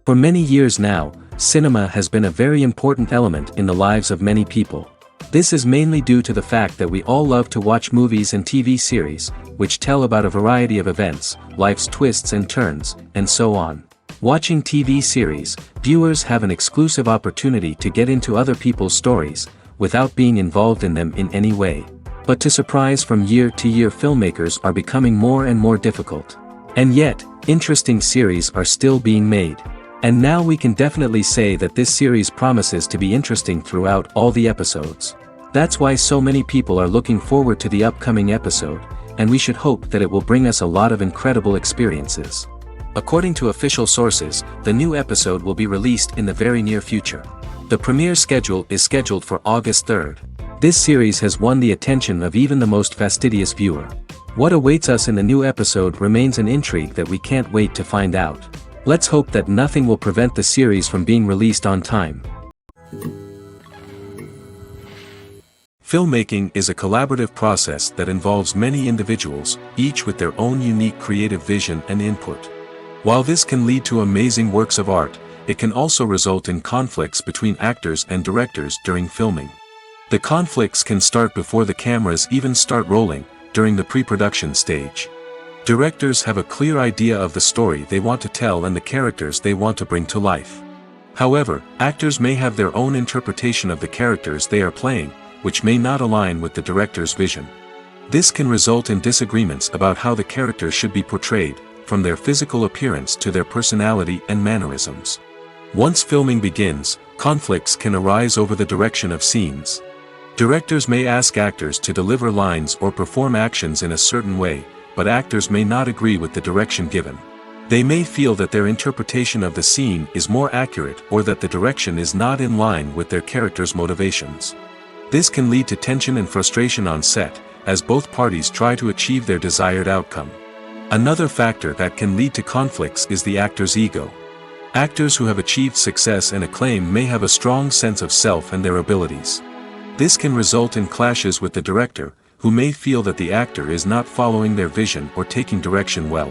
For many years now, cinema has been a very important element in the lives of many people. This is mainly due to the fact that we all love to watch movies and TV series, which tell about a variety of events, life's twists and turns, and so on. Watching TV series, viewers have an exclusive opportunity to get into other people's stories, without being involved in them in any way. But to surprise from year to year, filmmakers are becoming more and more difficult. And yet, interesting series are still being made. And now we can definitely say that this series promises to be interesting throughout all the episodes. That's why so many people are looking forward to the upcoming episode, and we should hope that it will bring us a lot of incredible experiences. According to official sources, the new episode will be released in the very near future. The premiere schedule is scheduled for August 3rd. This series has won the attention of even the most fastidious viewer. What awaits us in the new episode remains an intrigue that we can't wait to find out. Let's hope that nothing will prevent the series from being released on time. Filmmaking is a collaborative process that involves many individuals, each with their own unique creative vision and input. While this can lead to amazing works of art, it can also result in conflicts between actors and directors during filming. The conflicts can start before the cameras even start rolling, during the pre-production stage. Directors have a clear idea of the story they want to tell and the characters they want to bring to life. However, actors may have their own interpretation of the characters they are playing, which may not align with the director's vision. This can result in disagreements about how the characters should be portrayed, from their physical appearance to their personality and mannerisms. Once filming begins, conflicts can arise over the direction of scenes. Directors may ask actors to deliver lines or perform actions in a certain way, but actors may not agree with the direction given. They may feel that their interpretation of the scene is more accurate or that the direction is not in line with their character's motivations. This can lead to tension and frustration on set, as both parties try to achieve their desired outcome. Another factor that can lead to conflicts is the actor's ego. Actors who have achieved success and acclaim may have a strong sense of self and their abilities. This can result in clashes with the director, who may feel that the actor is not following their vision or taking direction well.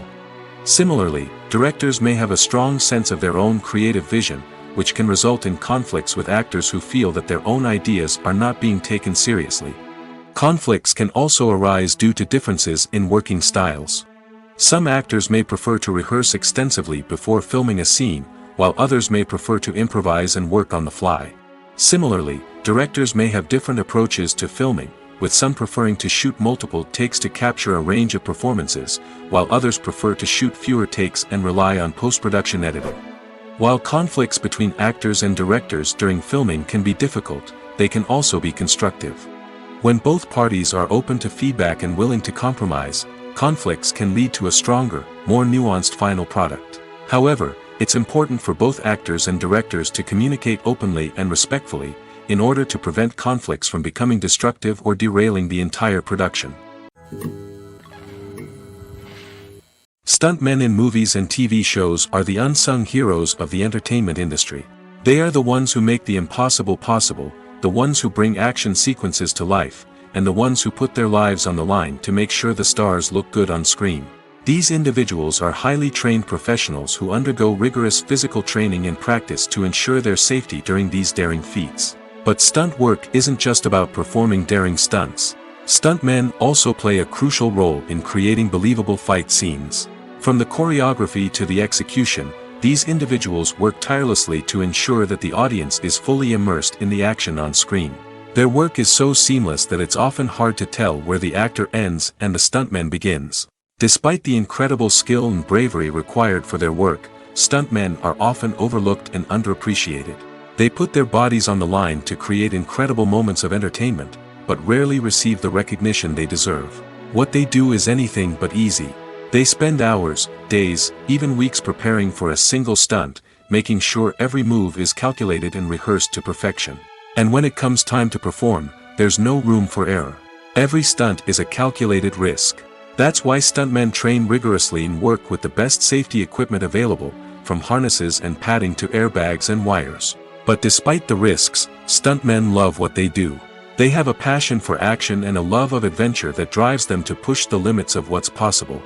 Similarly, directors may have a strong sense of their own creative vision, which can result in conflicts with actors who feel that their own ideas are not being taken seriously. Conflicts can also arise due to differences in working styles. Some actors may prefer to rehearse extensively before filming a scene, while others may prefer to improvise and work on the fly. Similarly, directors may have different approaches to filming, with some preferring to shoot multiple takes to capture a range of performances, while others prefer to shoot fewer takes and rely on post-production editing. While conflicts between actors and directors during filming can be difficult, they can also be constructive. When both parties are open to feedback and willing to compromise, conflicts can lead to a stronger, more nuanced final product. However, it's important for both actors and directors to communicate openly and respectfully, in order to prevent conflicts from becoming destructive or derailing the entire production. Stuntmen in movies and TV shows are the unsung heroes of the entertainment industry. They are the ones who make the impossible possible, the ones who bring action sequences to life, and the ones who put their lives on the line to make sure the stars look good on screen. These individuals are highly trained professionals who undergo rigorous physical training and practice to ensure their safety during these daring feats. But stunt work isn't just about performing daring stunts. Stuntmen also play a crucial role in creating believable fight scenes. From the choreography to the execution, these individuals work tirelessly to ensure that the audience is fully immersed in the action on screen. Their work is so seamless that it's often hard to tell where the actor ends and the stuntman begins. Despite the incredible skill and bravery required for their work, stuntmen are often overlooked and underappreciated. They put their bodies on the line to create incredible moments of entertainment, but rarely receive the recognition they deserve. What they do is anything but easy. They spend hours, days, even weeks preparing for a single stunt, making sure every move is calculated and rehearsed to perfection. And when it comes time to perform, there's no room for error. Every stunt is a calculated risk. That's why stuntmen train rigorously and work with the best safety equipment available, from harnesses and padding to airbags and wires. But despite the risks, stuntmen love what they do. They have a passion for action and a love of adventure that drives them to push the limits of what's possible.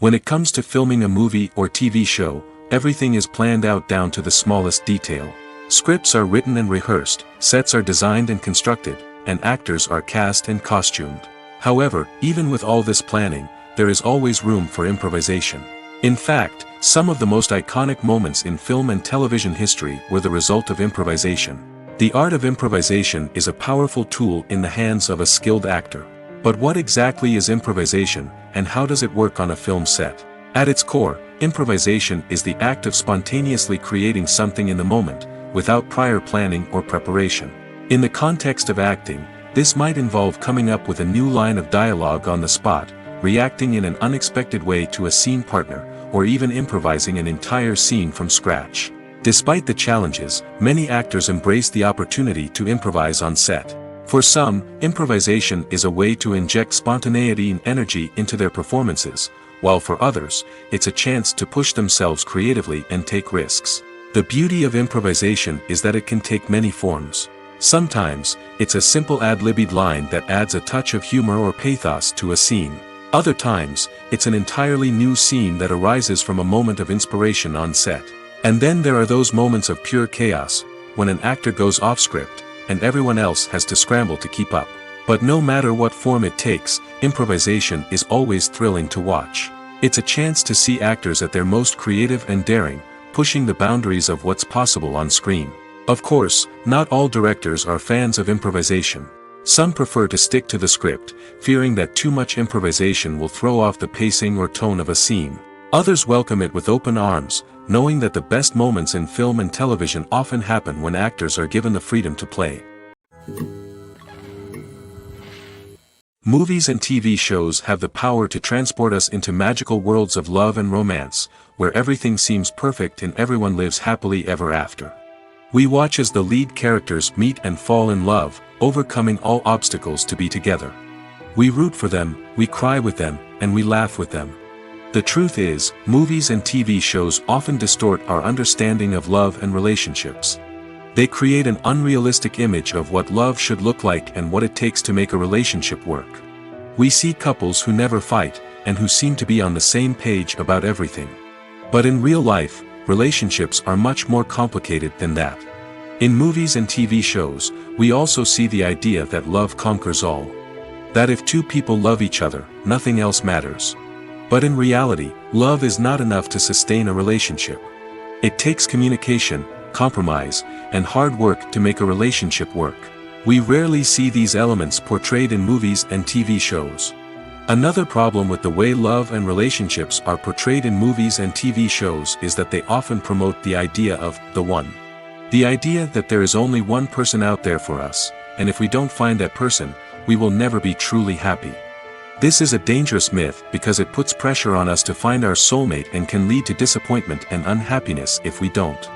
When it comes to filming a movie or TV show, everything is planned out down to the smallest detail. Scripts are written and rehearsed, sets are designed and constructed, and actors are cast and costumed. However, even with all this planning, there is always room for improvisation. In fact, some of the most iconic moments in film and television history were the result of improvisation. The art of improvisation is a powerful tool in the hands of a skilled actor. But what exactly is improvisation, and how does it work on a film set? At its core, improvisation is the act of spontaneously creating something in the moment, without prior planning or preparation. In the context of acting, this might involve coming up with a new line of dialogue on the spot, reacting in an unexpected way to a scene partner, or even improvising an entire scene from scratch. Despite the challenges, many actors embrace the opportunity to improvise on set. For some, improvisation is a way to inject spontaneity and energy into their performances, while for others, it's a chance to push themselves creatively and take risks. The beauty of improvisation is that it can take many forms. Sometimes, it's a simple ad-libbed line that adds a touch of humor or pathos to a scene. Other times, it's an entirely new scene that arises from a moment of inspiration on set. And then there are those moments of pure chaos, when an actor goes off script, and everyone else has to scramble to keep up. But no matter what form it takes, improvisation is always thrilling to watch. It's a chance to see actors at their most creative and daring, pushing the boundaries of what's possible on screen. Of course, not all directors are fans of improvisation. Some prefer to stick to the script, fearing that too much improvisation will throw off the pacing or tone of a scene. Others welcome it with open arms, knowing that the best moments in film and television often happen when actors are given the freedom to play. Movies and TV shows have the power to transport us into magical worlds of love and romance, where everything seems perfect and everyone lives happily ever after. We watch as the lead characters meet and fall in love, overcoming all obstacles to be together. We root for them, we cry with them, and we laugh with them. The truth is, movies and TV shows often distort our understanding of love and relationships. They create an unrealistic image of what love should look like and what it takes to make a relationship work. We see couples who never fight, and who seem to be on the same page about everything. But in real life, relationships are much more complicated than that. In movies and TV shows, we also see the idea that love conquers all. That if two people love each other, nothing else matters. But in reality, love is not enough to sustain a relationship. It takes communication, compromise, and hard work to make a relationship work. We rarely see these elements portrayed in movies and TV shows. Another problem with the way love and relationships are portrayed in movies and TV shows is that they often promote the idea of the one. The idea that there is only one person out there for us, and if we don't find that person, we will never be truly happy. This is a dangerous myth because it puts pressure on us to find our soulmate and can lead to disappointment and unhappiness if we don't.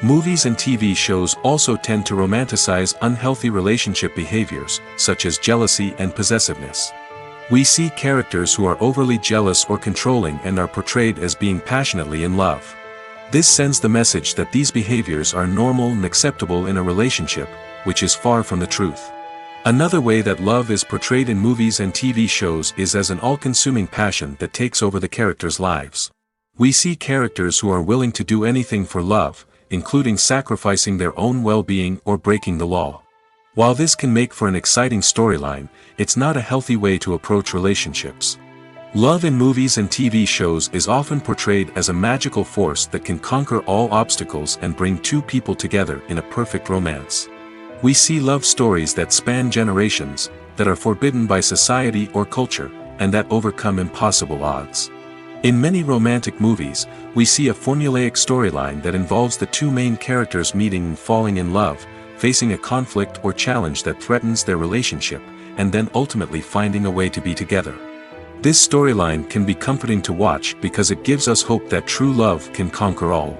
Movies and TV shows also tend to romanticize unhealthy relationship behaviors, such as jealousy and possessiveness. We see characters who are overly jealous or controlling and are portrayed as being passionately in love. This sends the message that these behaviors are normal and acceptable in a relationship, which is far from the truth. Another way that love is portrayed in movies and TV shows is as an all-consuming passion that takes over the characters' lives. We see characters who are willing to do anything for love, including sacrificing their own well-being or breaking the law. While this can make for an exciting storyline, it's not a healthy way to approach relationships. Love in movies and TV shows is often portrayed as a magical force that can conquer all obstacles and bring two people together in a perfect romance. We see love stories that span generations, that are forbidden by society or culture, and that overcome impossible odds. In many romantic movies, we see a formulaic storyline that involves the two main characters meeting and falling in love, facing a conflict or challenge that threatens their relationship, and then ultimately finding a way to be together. This storyline can be comforting to watch because it gives us hope that true love can conquer all.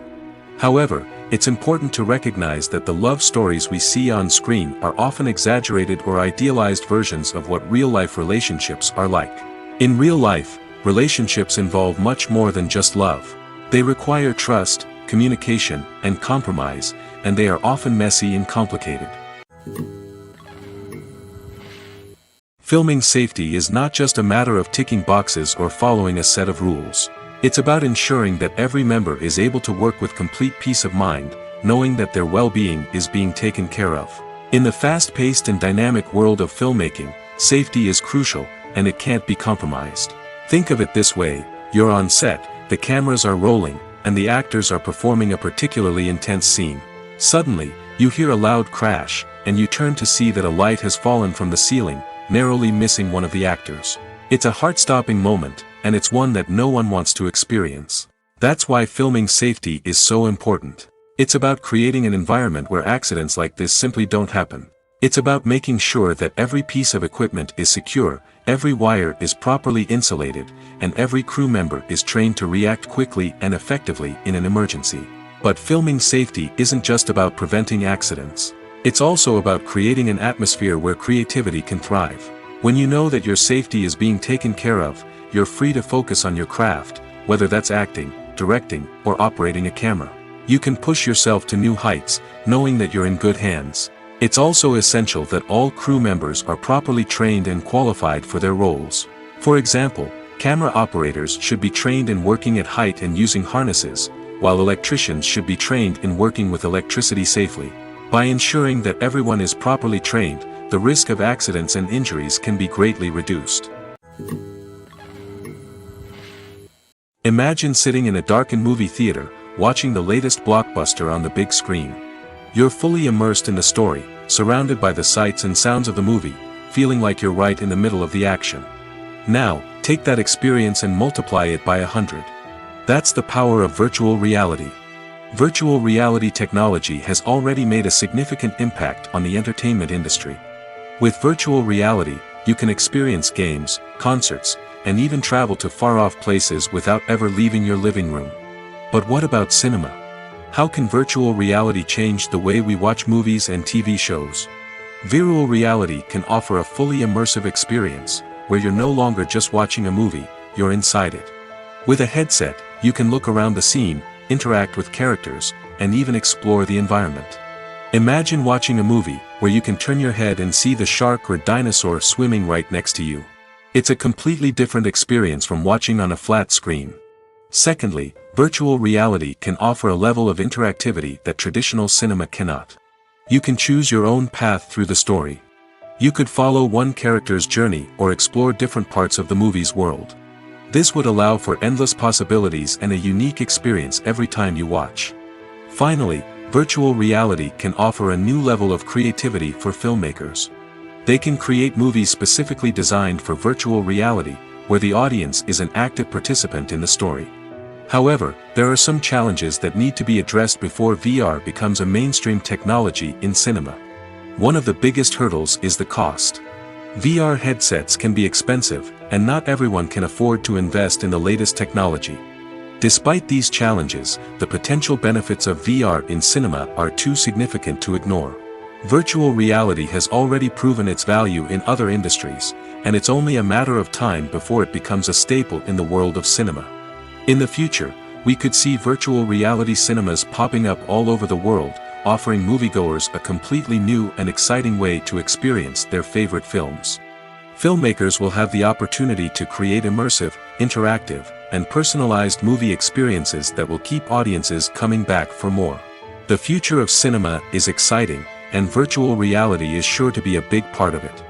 However, it's important to recognize that the love stories we see on screen are often exaggerated or idealized versions of what real-life relationships are like. In real life, relationships involve much more than just love. They require trust, communication, and compromise, and they are often messy and complicated. Filming safety is not just a matter of ticking boxes or following a set of rules. It's about ensuring that every member is able to work with complete peace of mind, knowing that their well-being is being taken care of. In the fast-paced and dynamic world of filmmaking, safety is crucial, and it can't be compromised. Think of it this way: you're on set, the cameras are rolling, and the actors are performing a particularly intense scene. Suddenly, you hear a loud crash, and you turn to see that a light has fallen from the ceiling, narrowly missing one of the actors. It's a heart-stopping moment, and it's one that no one wants to experience. That's why filming safety is so important. It's about creating an environment where accidents like this simply don't happen. It's about making sure that every piece of equipment is secure, every wire is properly insulated, and every crew member is trained to react quickly and effectively in an emergency. But filming safety isn't just about preventing accidents. It's also about creating an atmosphere where creativity can thrive. When you know that your safety is being taken care of, you're free to focus on your craft, whether that's acting, directing, or operating a camera. You can push yourself to new heights, knowing that you're in good hands. It's also essential that all crew members are properly trained and qualified for their roles. For example, camera operators should be trained in working at height and using harnesses, while electricians should be trained in working with electricity safely. By ensuring that everyone is properly trained, the risk of accidents and injuries can be greatly reduced. Imagine sitting in a darkened movie theater, watching the latest blockbuster on the big screen. You're fully immersed in the story, surrounded by the sights and sounds of the movie, feeling like you're right in the middle of the action. Now, take that experience and multiply it by 100. That's the power of virtual reality. Virtual reality technology has already made a significant impact on the entertainment industry. With virtual reality, you can experience games, concerts, and even travel to far-off places without ever leaving your living room. But what about cinema? How can virtual reality change the way we watch movies and TV shows? Virtual reality can offer a fully immersive experience, where you're no longer just watching a movie, you're inside it. With a headset, you can look around the scene, interact with characters, and even explore the environment. Imagine watching a movie where you can turn your head and see the shark or dinosaur swimming right next to you. It's a completely different experience from watching on a flat screen. Secondly, virtual reality can offer a level of interactivity that traditional cinema cannot. You can choose your own path through the story. You could follow one character's journey or explore different parts of the movie's world. This would allow for endless possibilities and a unique experience every time you watch. Finally, virtual reality can offer a new level of creativity for filmmakers. They can create movies specifically designed for virtual reality, where the audience is an active participant in the story. However, there are some challenges that need to be addressed before VR becomes a mainstream technology in cinema. One of the biggest hurdles is the cost. VR headsets can be expensive, and not everyone can afford to invest in the latest technology. Despite these challenges, the potential benefits of VR in cinema are too significant to ignore. Virtual reality has already proven its value in other industries, and it's only a matter of time before it becomes a staple in the world of cinema. In the future, we could see virtual reality cinemas popping up all over the world, offering moviegoers a completely new and exciting way to experience their favorite films. Filmmakers will have the opportunity to create immersive, interactive, and personalized movie experiences that will keep audiences coming back for more. The future of cinema is exciting, and virtual reality is sure to be a big part of it.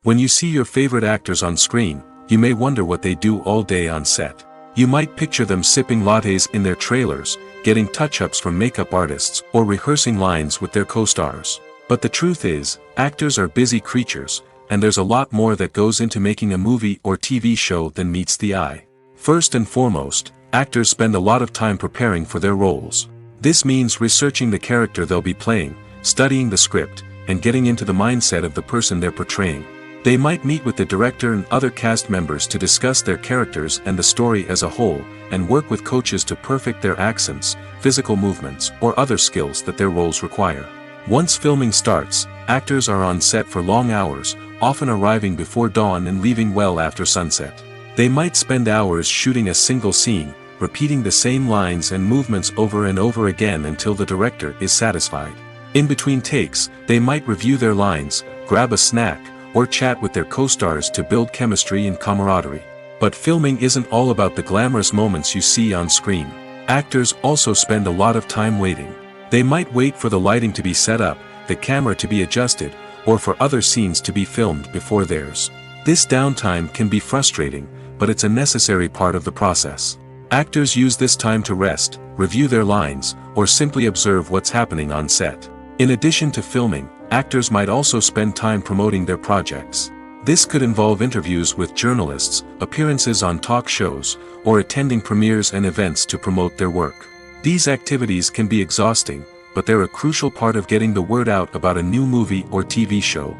When you see your favorite actors on screen, you may wonder what they do all day on set. You might picture them sipping lattes in their trailers, getting touch-ups from makeup artists, or rehearsing lines with their co-stars. But the truth is, actors are busy creatures, and there's a lot more that goes into making a movie or TV show than meets the eye. First and foremost, actors spend a lot of time preparing for their roles. This means researching the character they'll be playing, studying the script, and getting into the mindset of the person they're portraying. They might meet with the director and other cast members to discuss their characters and the story as a whole, and work with coaches to perfect their accents, physical movements, or other skills that their roles require. Once filming starts, actors are on set for long hours, often arriving before dawn and leaving well after sunset. They might spend hours shooting a single scene, repeating the same lines and movements over and over again until the director is satisfied. In between takes, they might review their lines, grab a snack, or chat with their co-stars to build chemistry and camaraderie. But filming isn't all about the glamorous moments you see on screen. Actors also spend a lot of time waiting. They might wait for the lighting to be set up, the camera to be adjusted, or for other scenes to be filmed before theirs. This downtime can be frustrating, but it's a necessary part of the process. Actors use this time to rest, review their lines, or simply observe what's happening on set. In addition to filming, actors might also spend time promoting their projects. This could involve interviews with journalists, appearances on talk shows, or attending premieres and events to promote their work. These activities can be exhausting, but they're a crucial part of getting the word out about a new movie or TV show.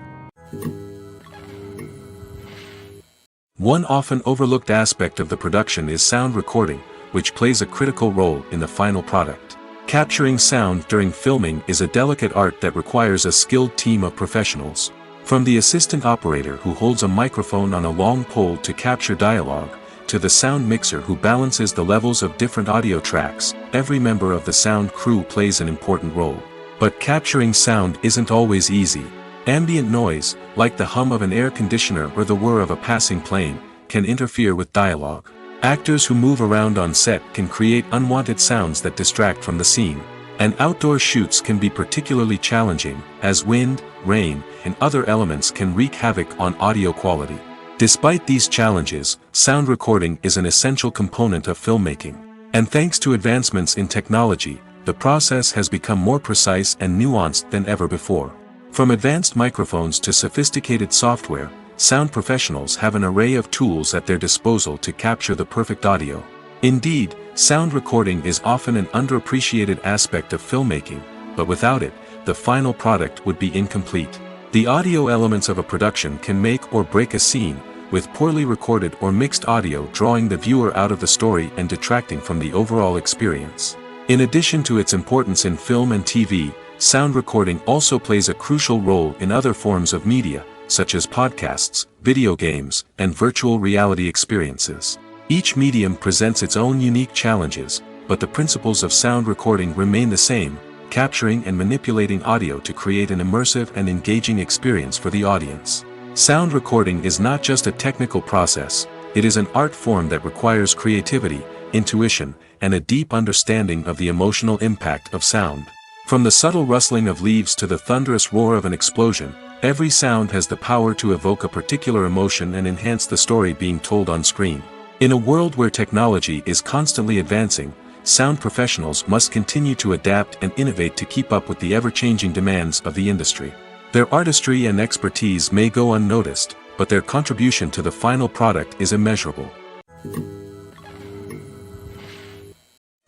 One often overlooked aspect of the production is sound recording, which plays a critical role in the final product. Capturing sound during filming is a delicate art that requires a skilled team of professionals. From the assistant operator who holds a microphone on a long pole to capture dialogue, to the sound mixer who balances the levels of different audio tracks, every member of the sound crew plays an important role. But capturing sound isn't always easy. Ambient noise, like the hum of an air conditioner or the whir of a passing plane, can interfere with dialogue. Actors who move around on set can create unwanted sounds that distract from the scene. And outdoor shoots can be particularly challenging, as wind, rain, and other elements can wreak havoc on audio quality. Despite these challenges, sound recording is an essential component of filmmaking. And thanks to advancements in technology, the process has become more precise and nuanced than ever before. From advanced microphones to sophisticated software, sound professionals have an array of tools at their disposal to capture the perfect audio. Indeed, sound recording is often an underappreciated aspect of filmmaking, but without it, the final product would be incomplete. The audio elements of a production can make or break a scene, with poorly recorded or mixed audio drawing the viewer out of the story and detracting from the overall experience. In addition to its importance in film and TV, sound recording also plays a crucial role in other forms of media, such as podcasts, video games, and virtual reality experiences. Each medium presents its own unique challenges, but the principles of sound recording remain the same, capturing and manipulating audio to create an immersive and engaging experience for the audience. Sound recording is not just a technical process, it is an art form that requires creativity, intuition, and a deep understanding of the emotional impact of sound. From the subtle rustling of leaves to the thunderous roar of an explosion, every sound has the power to evoke a particular emotion and enhance the story being told on screen. In a world where technology is constantly advancing, sound professionals must continue to adapt and innovate to keep up with the ever-changing demands of the industry. Their artistry and expertise may go unnoticed, but their contribution to the final product is immeasurable.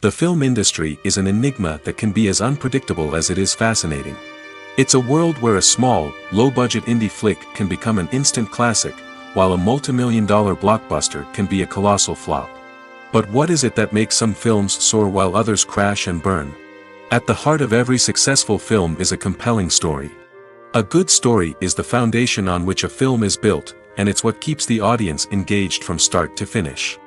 The film industry is an enigma that can be as unpredictable as it is fascinating. It's a world where a small, low-budget indie flick can become an instant classic, while a multi-million-dollar blockbuster can be a colossal flop. But what is it that makes some films soar while others crash and burn? At the heart of every successful film is a compelling story. A good story is the foundation on which a film is built, and it's what keeps the audience engaged from start to finish.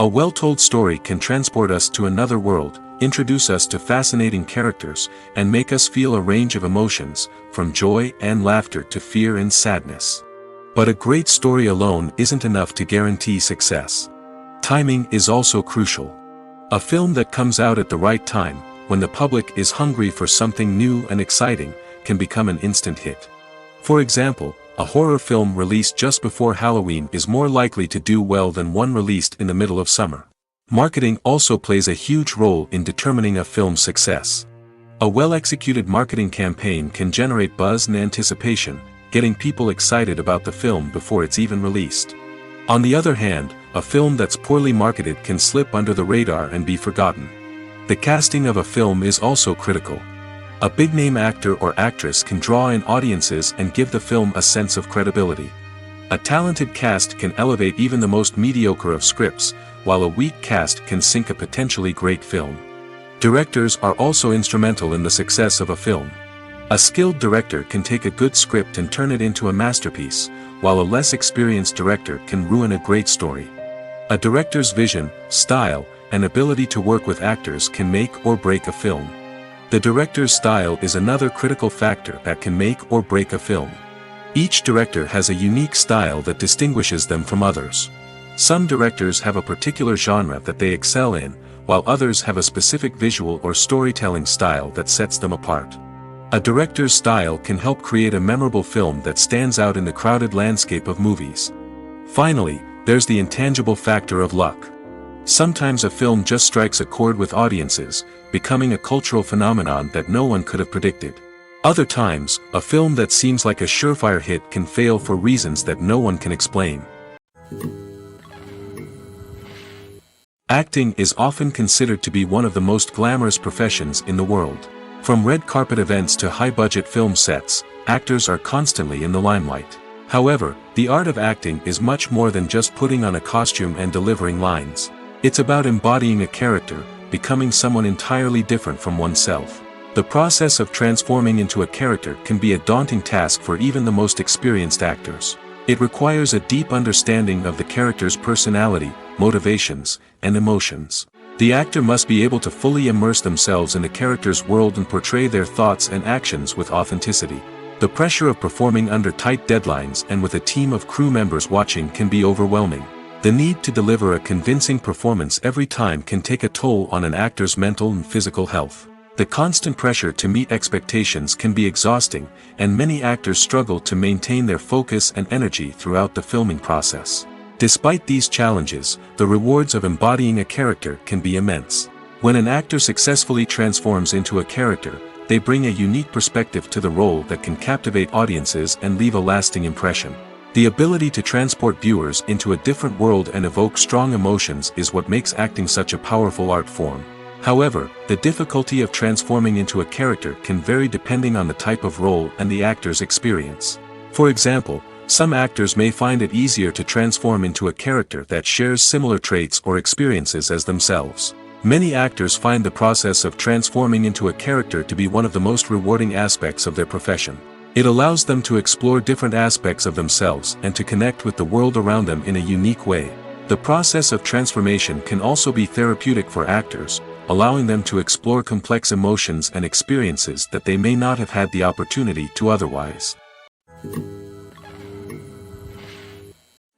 A well-told story can transport us to another world, introduce us to fascinating characters, and make us feel a range of emotions, from joy and laughter to fear and sadness. But a great story alone isn't enough to guarantee success. Timing is also crucial. A film that comes out at the right time, when the public is hungry for something new and exciting, can become an instant hit. For example, a horror film released just before Halloween is more likely to do well than one released in the middle of summer. Marketing also plays a huge role in determining a film's success. A well-executed marketing campaign can generate buzz and anticipation, getting people excited about the film before it's even released. On the other hand, a film that's poorly marketed can slip under the radar and be forgotten. The casting of a film is also critical. A big-name actor or actress can draw in audiences and give the film a sense of credibility. A talented cast can elevate even the most mediocre of scripts, while a weak cast can sink a potentially great film. Directors are also instrumental in the success of a film. A skilled director can take a good script and turn it into a masterpiece, while a less experienced director can ruin a great story. A director's vision, style, and ability to work with actors can make or break a film. The director's style is another critical factor that can make or break a film. Each director has a unique style that distinguishes them from others. Some directors have a particular genre that they excel in, while others have a specific visual or storytelling style that sets them apart. A director's style can help create a memorable film that stands out in the crowded landscape of movies. Finally, there's the intangible factor of luck. Sometimes a film just strikes a chord with audiences, becoming a cultural phenomenon that no one could have predicted. Other times, a film that seems like a surefire hit can fail for reasons that no one can explain. Acting is often considered to be one of the most glamorous professions in the world. From red carpet events to high-budget film sets, actors are constantly in the limelight. However, the art of acting is much more than just putting on a costume and delivering lines. It's about embodying a character, becoming someone entirely different from oneself. The process of transforming into a character can be a daunting task for even the most experienced actors. It requires a deep understanding of the character's personality, motivations, and emotions. The actor must be able to fully immerse themselves in the character's world and portray their thoughts and actions with authenticity. The pressure of performing under tight deadlines and with a team of crew members watching can be overwhelming. The need to deliver a convincing performance every time can take a toll on an actor's mental and physical health. The constant pressure to meet expectations can be exhausting, and many actors struggle to maintain their focus and energy throughout the filming process. Despite these challenges, the rewards of embodying a character can be immense. When an actor successfully transforms into a character, they bring a unique perspective to the role that can captivate audiences and leave a lasting impression. The ability to transport viewers into a different world and evoke strong emotions is what makes acting such a powerful art form. However, the difficulty of transforming into a character can vary depending on the type of role and the actor's experience. For example, some actors may find it easier to transform into a character that shares similar traits or experiences as themselves. Many actors find the process of transforming into a character to be one of the most rewarding aspects of their profession. It allows them to explore different aspects of themselves and to connect with the world around them in a unique way. The process of transformation can also be therapeutic for actors, allowing them to explore complex emotions and experiences that they may not have had the opportunity to otherwise.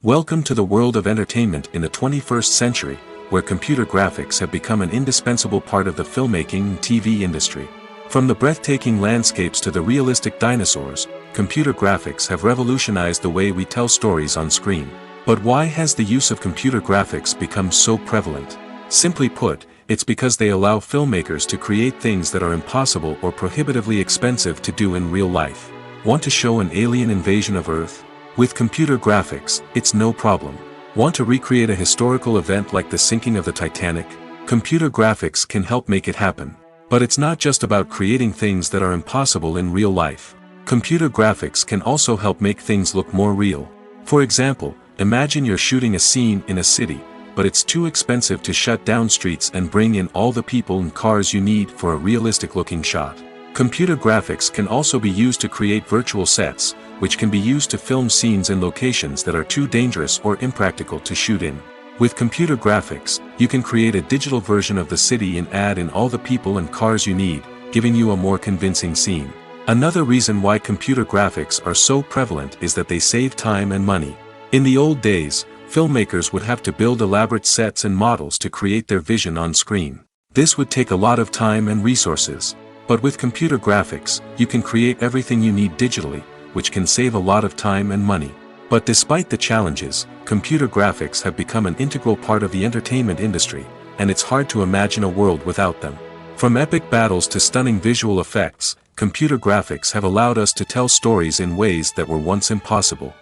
Welcome to the world of entertainment in the 21st century, where computer graphics have become an indispensable part of the filmmaking and TV industry. From the breathtaking landscapes to the realistic dinosaurs, computer graphics have revolutionized the way we tell stories on screen. But why has the use of computer graphics become so prevalent? Simply put, it's because they allow filmmakers to create things that are impossible or prohibitively expensive to do in real life. Want to show an alien invasion of Earth? With computer graphics, it's no problem. Want to recreate a historical event like the sinking of the Titanic? Computer graphics can help make it happen. But it's not just about creating things that are impossible in real life. Computer graphics can also help make things look more real. For example, imagine you're shooting a scene in a city, but it's too expensive to shut down streets and bring in all the people and cars you need for a realistic-looking shot. Computer graphics can also be used to create virtual sets, which can be used to film scenes in locations that are too dangerous or impractical to shoot in. With computer graphics, you can create a digital version of the city and add in all the people and cars you need, giving you a more convincing scene. Another reason why computer graphics are so prevalent is that they save time and money. In the old days, filmmakers would have to build elaborate sets and models to create their vision on screen. This would take a lot of time and resources. But with computer graphics, you can create everything you need digitally, which can save a lot of time and money. But despite the challenges, computer graphics have become an integral part of the entertainment industry, and it's hard to imagine a world without them. From epic battles to stunning visual effects, computer graphics have allowed us to tell stories in ways that were once impossible.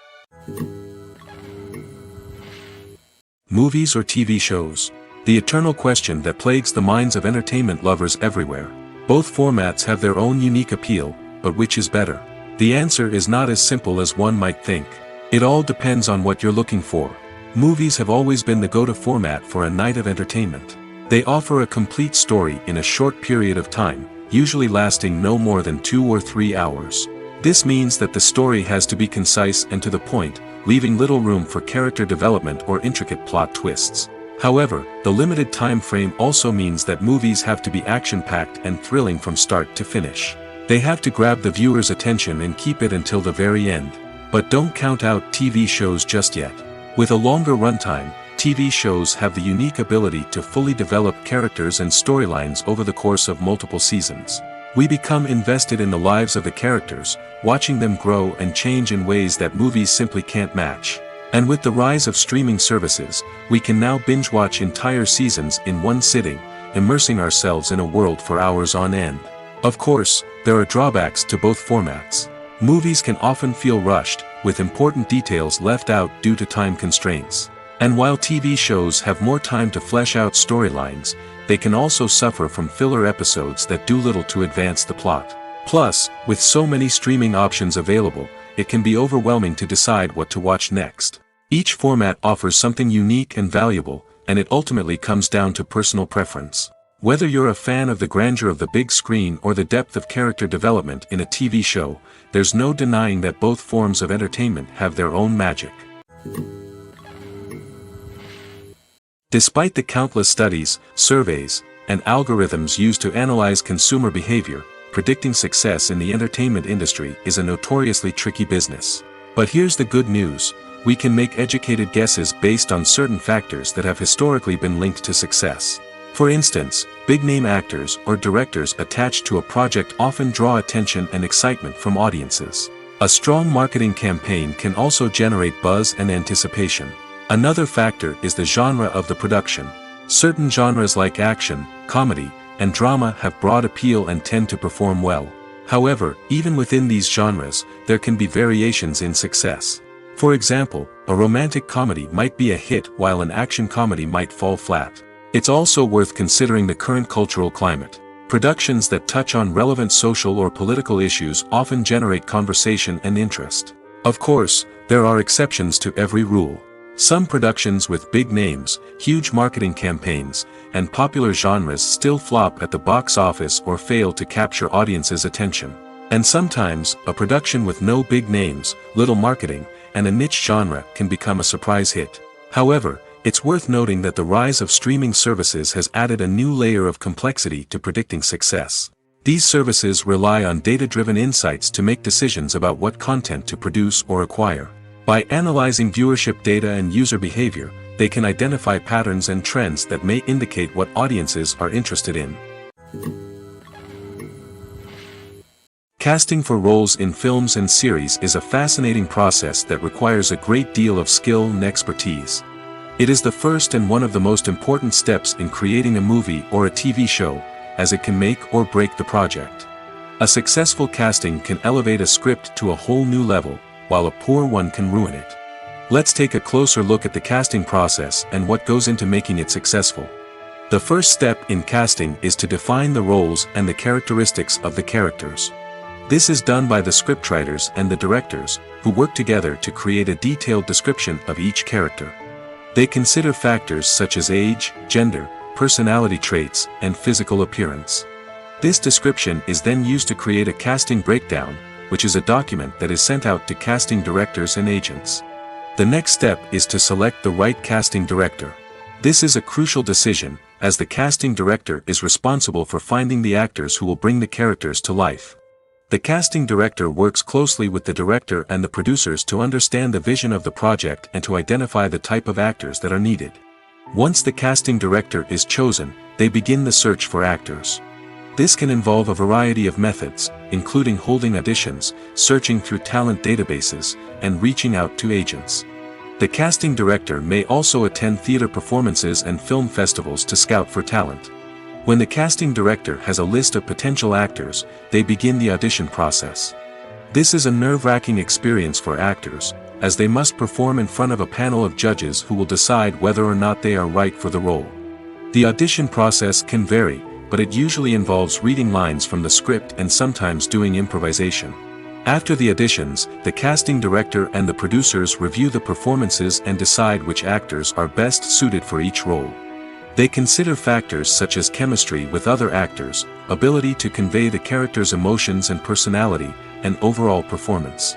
Movies or TV shows? The eternal question that plagues the minds of entertainment lovers everywhere. Both formats have their own unique appeal, but which is better? The answer is not as simple as one might think. It all depends on what you're looking for. Movies have always been the go-to format for a night of entertainment. They offer a complete story in a short period of time, usually lasting no more than 2 or 3 hours. This means that the story has to be concise and to the point, leaving little room for character development or intricate plot twists. However, the limited time frame also means that movies have to be action-packed and thrilling from start to finish. They have to grab the viewer's attention and keep it until the very end. But don't count out TV shows just yet. With a longer runtime, TV shows have the unique ability to fully develop characters and storylines over the course of multiple seasons. We become invested in the lives of the characters, watching them grow and change in ways that movies simply can't match. And with the rise of streaming services, we can now binge-watch entire seasons in one sitting, immersing ourselves in a world for hours on end. Of course, there are drawbacks to both formats. Movies can often feel rushed, with important details left out due to time constraints. And while TV shows have more time to flesh out storylines, they can also suffer from filler episodes that do little to advance the plot. Plus, with so many streaming options available, it can be overwhelming to decide what to watch next. Each format offers something unique and valuable, and it ultimately comes down to personal preference. Whether you're a fan of the grandeur of the big screen or the depth of character development in a TV show, there's no denying that both forms of entertainment have their own magic. Despite the countless studies, surveys, and algorithms used to analyze consumer behavior, predicting success in the entertainment industry is a notoriously tricky business. But here's the good news: we can make educated guesses based on certain factors that have historically been linked to success. For instance, big-name actors or directors attached to a project often draw attention and excitement from audiences. A strong marketing campaign can also generate buzz and anticipation. Another factor is the genre of the production. Certain genres like action, comedy, and drama have broad appeal and tend to perform well. However, even within these genres, there can be variations in success. For example, a romantic comedy might be a hit while an action comedy might fall flat. It's also worth considering the current cultural climate. Productions that touch on relevant social or political issues often generate conversation and interest. Of course, there are exceptions to every rule. Some productions with big names, huge marketing campaigns, and popular genres still flop at the box office or fail to capture audiences' attention. And sometimes, a production with no big names, little marketing, and a niche genre can become a surprise hit. However, it's worth noting that the rise of streaming services has added a new layer of complexity to predicting success. These services rely on data-driven insights to make decisions about what content to produce or acquire. By analyzing viewership data and user behavior, they can identify patterns and trends that may indicate what audiences are interested in. Casting for roles in films and series is a fascinating process that requires a great deal of skill and expertise. It is the first and one of the most important steps in creating a movie or a TV show, as it can make or break the project. A successful casting can elevate a script to a whole new level, while a poor one can ruin it. Let's take a closer look at the casting process and what goes into making it successful. The first step in casting is to define the roles and the characteristics of the characters. This is done by the scriptwriters and the directors, who work together to create a detailed description of each character. They consider factors such as age, gender, personality traits, and physical appearance. This description is then used to create a casting breakdown, which is a document that is sent out to casting directors and agents. The next step is to select the right casting director. This is a crucial decision, as the casting director is responsible for finding the actors who will bring the characters to life. The casting director works closely with the director and the producers to understand the vision of the project and to identify the type of actors that are needed. Once the casting director is chosen, they begin the search for actors. This can involve a variety of methods, including holding auditions, searching through talent databases, and reaching out to agents. The casting director may also attend theater performances and film festivals to scout for talent. When the casting director has a list of potential actors, they begin the audition process. This is a nerve-wracking experience for actors, as they must perform in front of a panel of judges who will decide whether or not they are right for the role. The audition process can vary, but it usually involves reading lines from the script and sometimes doing improvisation. After the auditions, the casting director and the producers review the performances and decide which actors are best suited for each role. They consider factors such as chemistry with other actors, ability to convey the character's emotions and personality, and overall performance.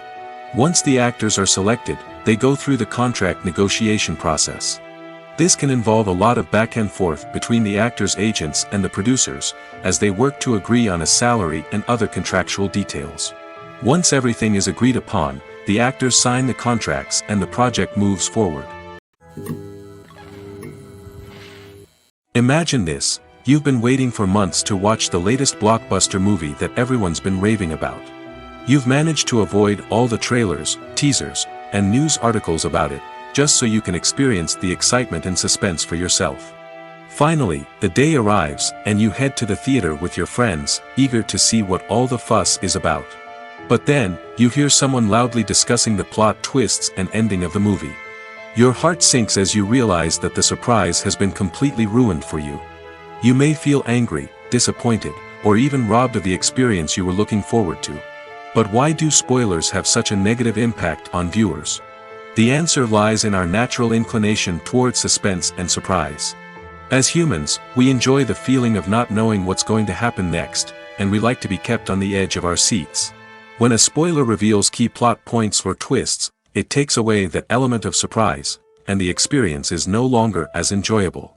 Once the actors are selected, they go through the contract negotiation process. This can involve a lot of back and forth between the actors' agents and the producers, as they work to agree on a salary and other contractual details. Once everything is agreed upon, the actors sign the contracts and the project moves forward. Imagine this: you've been waiting for months to watch the latest blockbuster movie that everyone's been raving about. You've managed to avoid all the trailers, teasers, and news articles about it, just so you can experience the excitement and suspense for yourself. Finally, the day arrives, and you head to the theater with your friends, eager to see what all the fuss is about. But then, you hear someone loudly discussing the plot twists and ending of the movie. Your heart sinks as you realize that the surprise has been completely ruined for you. You may feel angry, disappointed, or even robbed of the experience you were looking forward to. But why do spoilers have such a negative impact on viewers? The answer lies in our natural inclination toward suspense and surprise. As humans, we enjoy the feeling of not knowing what's going to happen next, and we like to be kept on the edge of our seats. When a spoiler reveals key plot points or twists, it takes away that element of surprise, and the experience is no longer as enjoyable.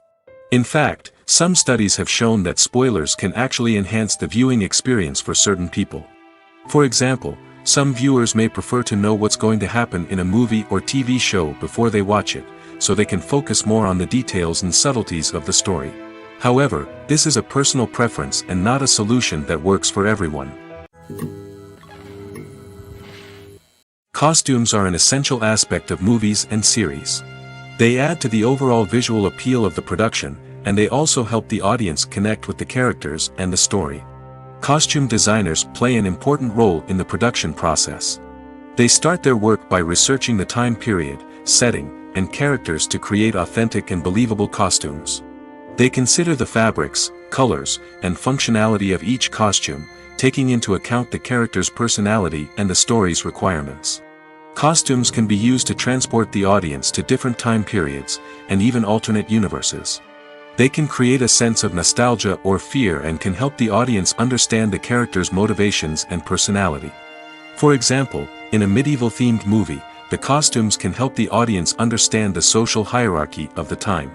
In fact, some studies have shown that spoilers can actually enhance the viewing experience for certain people. For example, some viewers may prefer to know what's going to happen in a movie or TV show before they watch it, so they can focus more on the details and subtleties of the story. However, this is a personal preference and not a solution that works for everyone. Costumes are an essential aspect of movies and series. They add to the overall visual appeal of the production, and they also help the audience connect with the characters and the story. Costume designers play an important role in the production process. They start their work by researching the time period, setting, and characters to create authentic and believable costumes. They consider the fabrics, colors, and functionality of each costume, taking into account the character's personality and the story's requirements. Costumes can be used to transport the audience to different time periods, and even alternate universes. They can create a sense of nostalgia or fear and can help the audience understand the character's motivations and personality. For example, in a medieval-themed movie, the costumes can help the audience understand the social hierarchy of the time.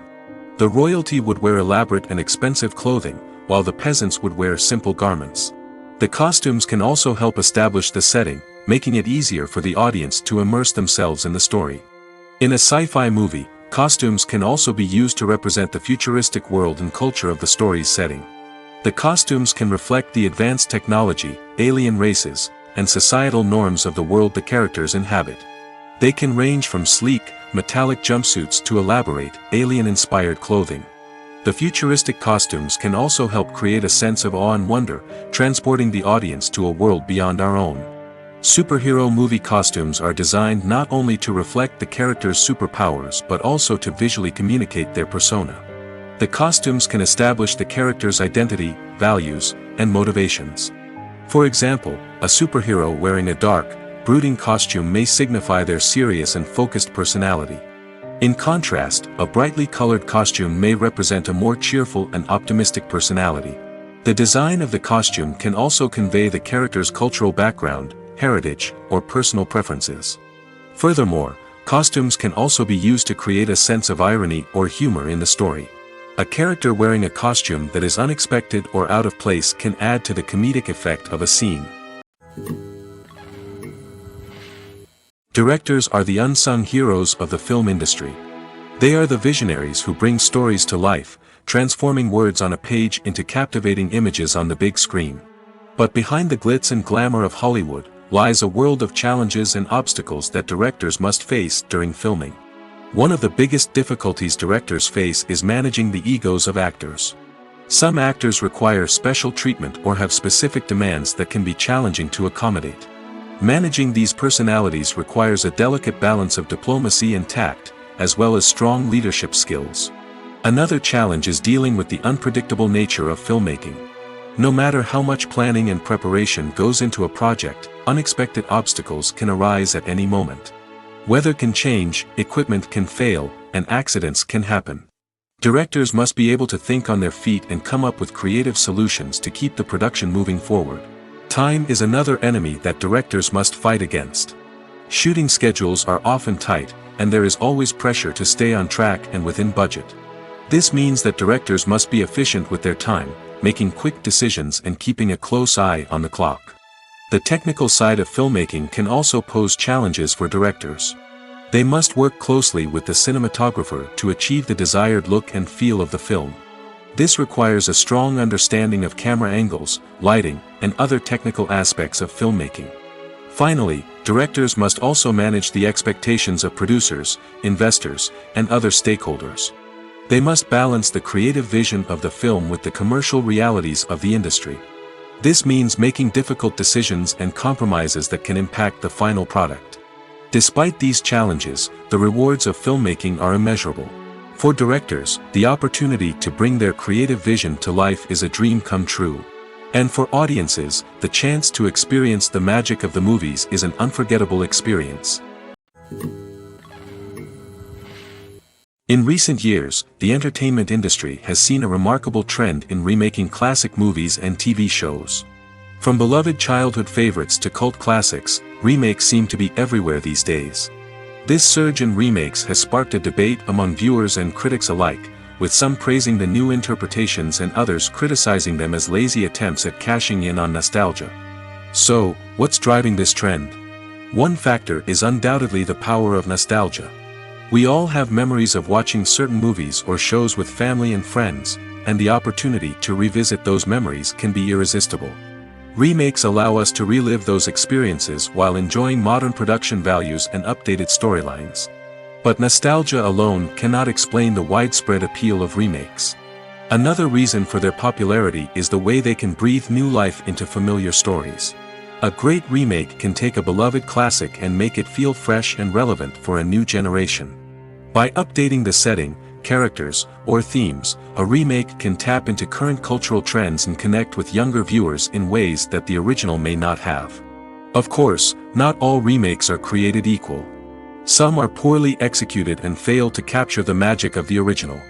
The royalty would wear elaborate and expensive clothing, while the peasants would wear simple garments. The costumes can also help establish the setting, making it easier for the audience to immerse themselves in the story. In a sci-fi movie, costumes can also be used to represent the futuristic world and culture of the story's setting. The costumes can reflect the advanced technology, alien races, and societal norms of the world the characters inhabit. They can range from sleek, metallic jumpsuits to elaborate, alien-inspired clothing. The futuristic costumes can also help create a sense of awe and wonder, transporting the audience to a world beyond our own. Superhero movie costumes are designed not only to reflect the character's superpowers but also to visually communicate their persona. The costumes can establish the character's identity, values, and motivations. For example, a superhero wearing a dark, brooding costume may signify their serious and focused personality. In contrast, a brightly colored costume may represent a more cheerful and optimistic personality. The design of the costume can also convey the character's cultural background, heritage, or personal preferences. Furthermore, costumes can also be used to create a sense of irony or humor in the story. A character wearing a costume that is unexpected or out of place can add to the comedic effect of a scene. Directors are the unsung heroes of the film industry. They are the visionaries who bring stories to life, transforming words on a page into captivating images on the big screen. But behind the glitz and glamour of Hollywood lies a world of challenges and obstacles that directors must face during filming. One of the biggest difficulties directors face is managing the egos of actors. Some actors require special treatment or have specific demands that can be challenging to accommodate. Managing these personalities requires a delicate balance of diplomacy and tact, as well as strong leadership skills. Another challenge is dealing with the unpredictable nature of filmmaking. No matter how much planning and preparation goes into a project, unexpected obstacles can arise at any moment. Weather can change, equipment can fail, and accidents can happen. Directors must be able to think on their feet and come up with creative solutions to keep the production moving forward. Time is another enemy that directors must fight against. Shooting schedules are often tight, and there is always pressure to stay on track and within budget. This means that directors must be efficient with their time, making quick decisions and keeping a close eye on the clock. The technical side of filmmaking can also pose challenges for directors. They must work closely with the cinematographer to achieve the desired look and feel of the film. This requires a strong understanding of camera angles, lighting, and other technical aspects of filmmaking. Finally, directors must also manage the expectations of producers, investors, and other stakeholders. They must balance the creative vision of the film with the commercial realities of the industry. This means making difficult decisions and compromises that can impact the final product. Despite these challenges, the rewards of filmmaking are immeasurable. For directors, the opportunity to bring their creative vision to life is a dream come true. And for audiences, the chance to experience the magic of the movies is an unforgettable experience. In recent years, the entertainment industry has seen a remarkable trend in remaking classic movies and TV shows. From beloved childhood favorites to cult classics, remakes seem to be everywhere these days. This surge in remakes has sparked a debate among viewers and critics alike, with some praising the new interpretations and others criticizing them as lazy attempts at cashing in on nostalgia. So, what's driving this trend? One factor is undoubtedly the power of nostalgia. We all have memories of watching certain movies or shows with family and friends, and the opportunity to revisit those memories can be irresistible. Remakes allow us to relive those experiences while enjoying modern production values and updated storylines. But nostalgia alone cannot explain the widespread appeal of remakes. Another reason for their popularity is the way they can breathe new life into familiar stories. A great remake can take a beloved classic and make it feel fresh and relevant for a new generation. By updating the setting, characters, or themes, a remake can tap into current cultural trends and connect with younger viewers in ways that the original may not have. Of course, not all remakes are created equal. Some are poorly executed and fail to capture the magic of the original.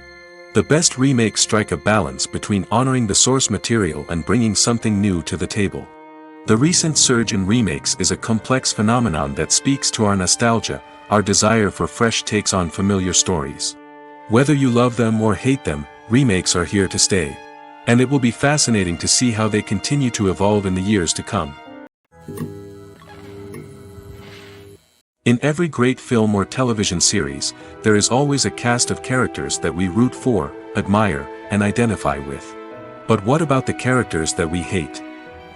The best remakes strike a balance between honoring the source material and bringing something new to the table. The recent surge in remakes is a complex phenomenon that speaks to our nostalgia, our desire for fresh takes on familiar stories. Whether you love them or hate them, remakes are here to stay. And it will be fascinating to see how they continue to evolve in the years to come. In every great film or television series, there is always a cast of characters that we root for, admire, and identify with. But what about the characters that we hate?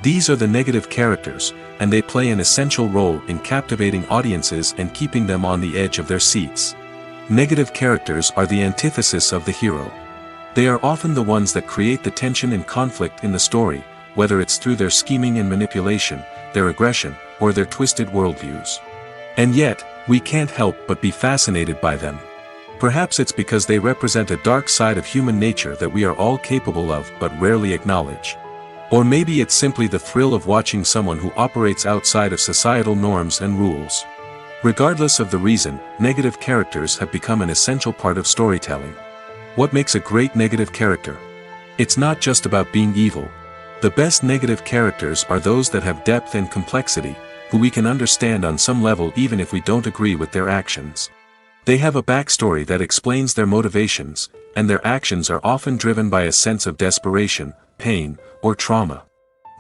These are the negative characters, and they play an essential role in captivating audiences and keeping them on the edge of their seats. Negative characters are the antithesis of the hero. They are often the ones that create the tension and conflict in the story, whether it's through their scheming and manipulation, their aggression, or their twisted worldviews. And yet, we can't help but be fascinated by them. Perhaps it's because they represent a dark side of human nature that we are all capable of but rarely acknowledge. Or maybe it's simply the thrill of watching someone who operates outside of societal norms and rules. Regardless of the reason, negative characters have become an essential part of storytelling. What makes a great negative character? It's not just about being evil. The best negative characters are those that have depth and complexity, who we can understand on some level even if we don't agree with their actions. They have a backstory that explains their motivations, and their actions are often driven by a sense of desperation, pain, or trauma.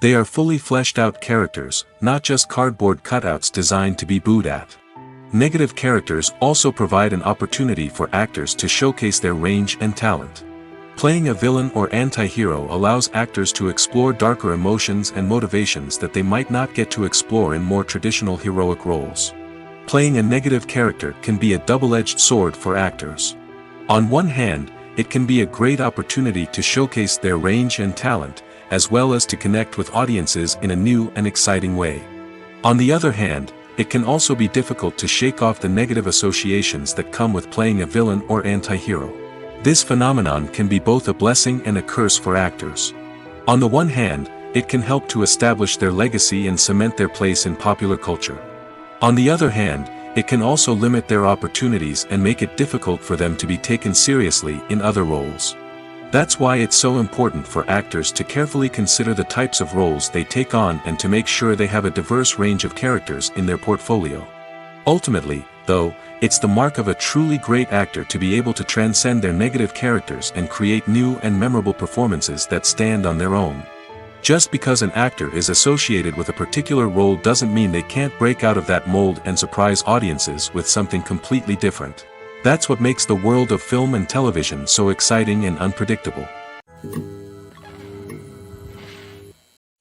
They are fully fleshed out characters, not just cardboard cutouts designed to be booed at. Negative characters also provide an opportunity for actors to showcase their range and talent. Playing a villain or anti-hero allows actors to explore darker emotions and motivations that they might not get to explore in more traditional heroic roles. Playing a negative character can be a double-edged sword for actors. On one hand, it can be a great opportunity to showcase their range and talent, as well as to connect with audiences in a new and exciting way. On the other hand, it can also be difficult to shake off the negative associations that come with playing a villain or anti-hero. This phenomenon can be both a blessing and a curse for actors. On the one hand, it can help to establish their legacy and cement their place in popular culture. On the other hand, it can also limit their opportunities and make it difficult for them to be taken seriously in other roles. That's why it's so important for actors to carefully consider the types of roles they take on and to make sure they have a diverse range of characters in their portfolio. Ultimately, though, it's the mark of a truly great actor to be able to transcend their negative characters and create new and memorable performances that stand on their own. Just because an actor is associated with a particular role doesn't mean they can't break out of that mold and surprise audiences with something completely different. That's what makes the world of film and television so exciting and unpredictable.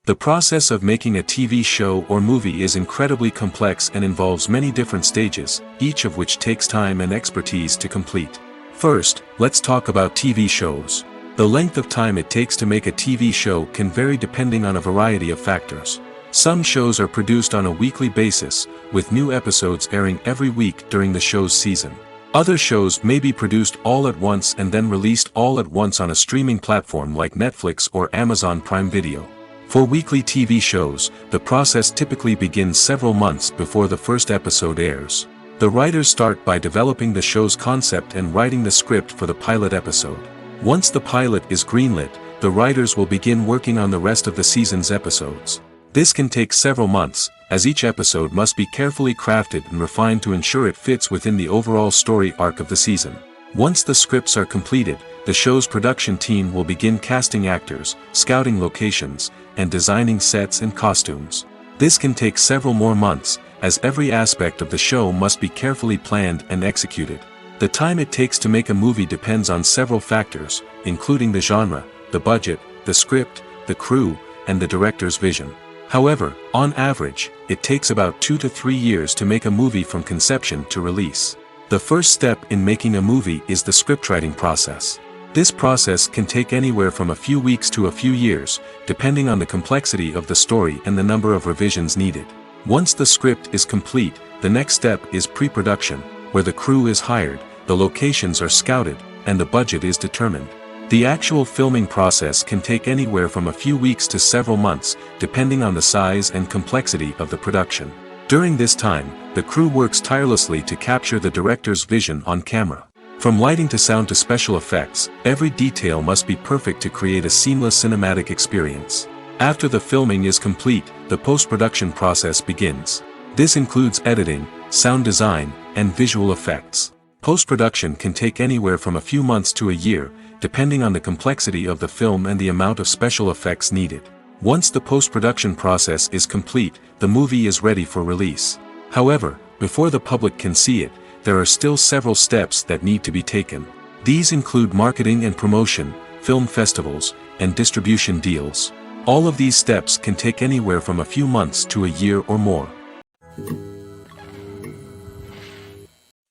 The process of making a TV show or movie is incredibly complex and involves many different stages, each of which takes time and expertise to complete. First, let's talk about TV shows. The length of time it takes to make a TV show can vary depending on a variety of factors. Some shows are produced on a weekly basis, with new episodes airing every week during the show's season. Other shows may be produced all at once and then released all at once on a streaming platform like Netflix or Amazon Prime Video. For weekly TV shows, the process typically begins several months before the first episode airs. The writers start by developing the show's concept and writing the script for the pilot episode. Once the pilot is greenlit, the writers will begin working on the rest of the season's episodes. This can take several months, as each episode must be carefully crafted and refined to ensure it fits within the overall story arc of the season. Once the scripts are completed, the show's production team will begin casting actors, scouting locations, and designing sets and costumes. This can take several more months, as every aspect of the show must be carefully planned and executed. The time it takes to make a movie depends on several factors, including the genre, the budget, the script, the crew, and the director's vision. However, on average, it takes about 2 to 3 years to make a movie from conception to release. The first step in making a movie is the scriptwriting process. This process can take anywhere from a few weeks to a few years, depending on the complexity of the story and the number of revisions needed. Once the script is complete, the next step is pre-production, where the crew is hired, the locations are scouted, and the budget is determined. The actual filming process can take anywhere from a few weeks to several months, depending on the size and complexity of the production. During this time, the crew works tirelessly to capture the director's vision on camera. From lighting to sound to special effects, every detail must be perfect to create a seamless cinematic experience. After the filming is complete, the post-production process begins. This includes editing, sound design, and visual effects. Post-production can take anywhere from a few months to a year, depending on the complexity of the film and the amount of special effects needed. Once the post-production process is complete, the movie is ready for release. However, before the public can see it, there are still several steps that need to be taken. These include marketing and promotion, film festivals, and distribution deals. All of these steps can take anywhere from a few months to a year or more.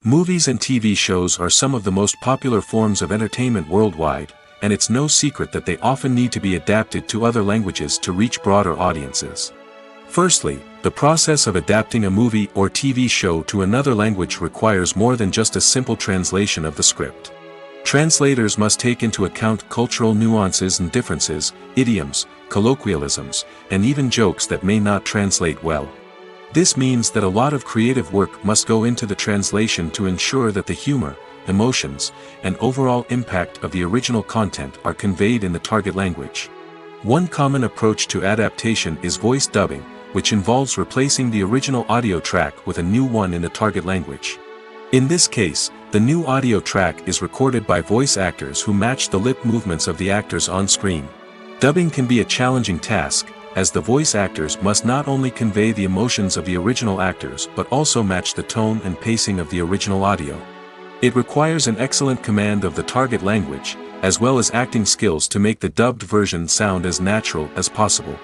Movies and TV shows are some of the most popular forms of entertainment worldwide, and it's no secret that they often need to be adapted to other languages to reach broader audiences. Firstly, the process of adapting a movie or TV show to another language requires more than just a simple translation of the script. Translators must take into account cultural nuances and differences, idioms, colloquialisms, and even jokes that may not translate well. This means that a lot of creative work must go into the translation to ensure that the humor, emotions, and overall impact of the original content are conveyed in the target language. One common approach to adaptation is voice dubbing, which involves replacing the original audio track with a new one in the target language. In this case, the new audio track is recorded by voice actors who match the lip movements of the actors on screen. Dubbing can be a challenging task, as the voice actors must not only convey the emotions of the original actors but also match the tone and pacing of the original audio. It requires an excellent command of the target language, as well as acting skills to make the dubbed version sound as natural as possible.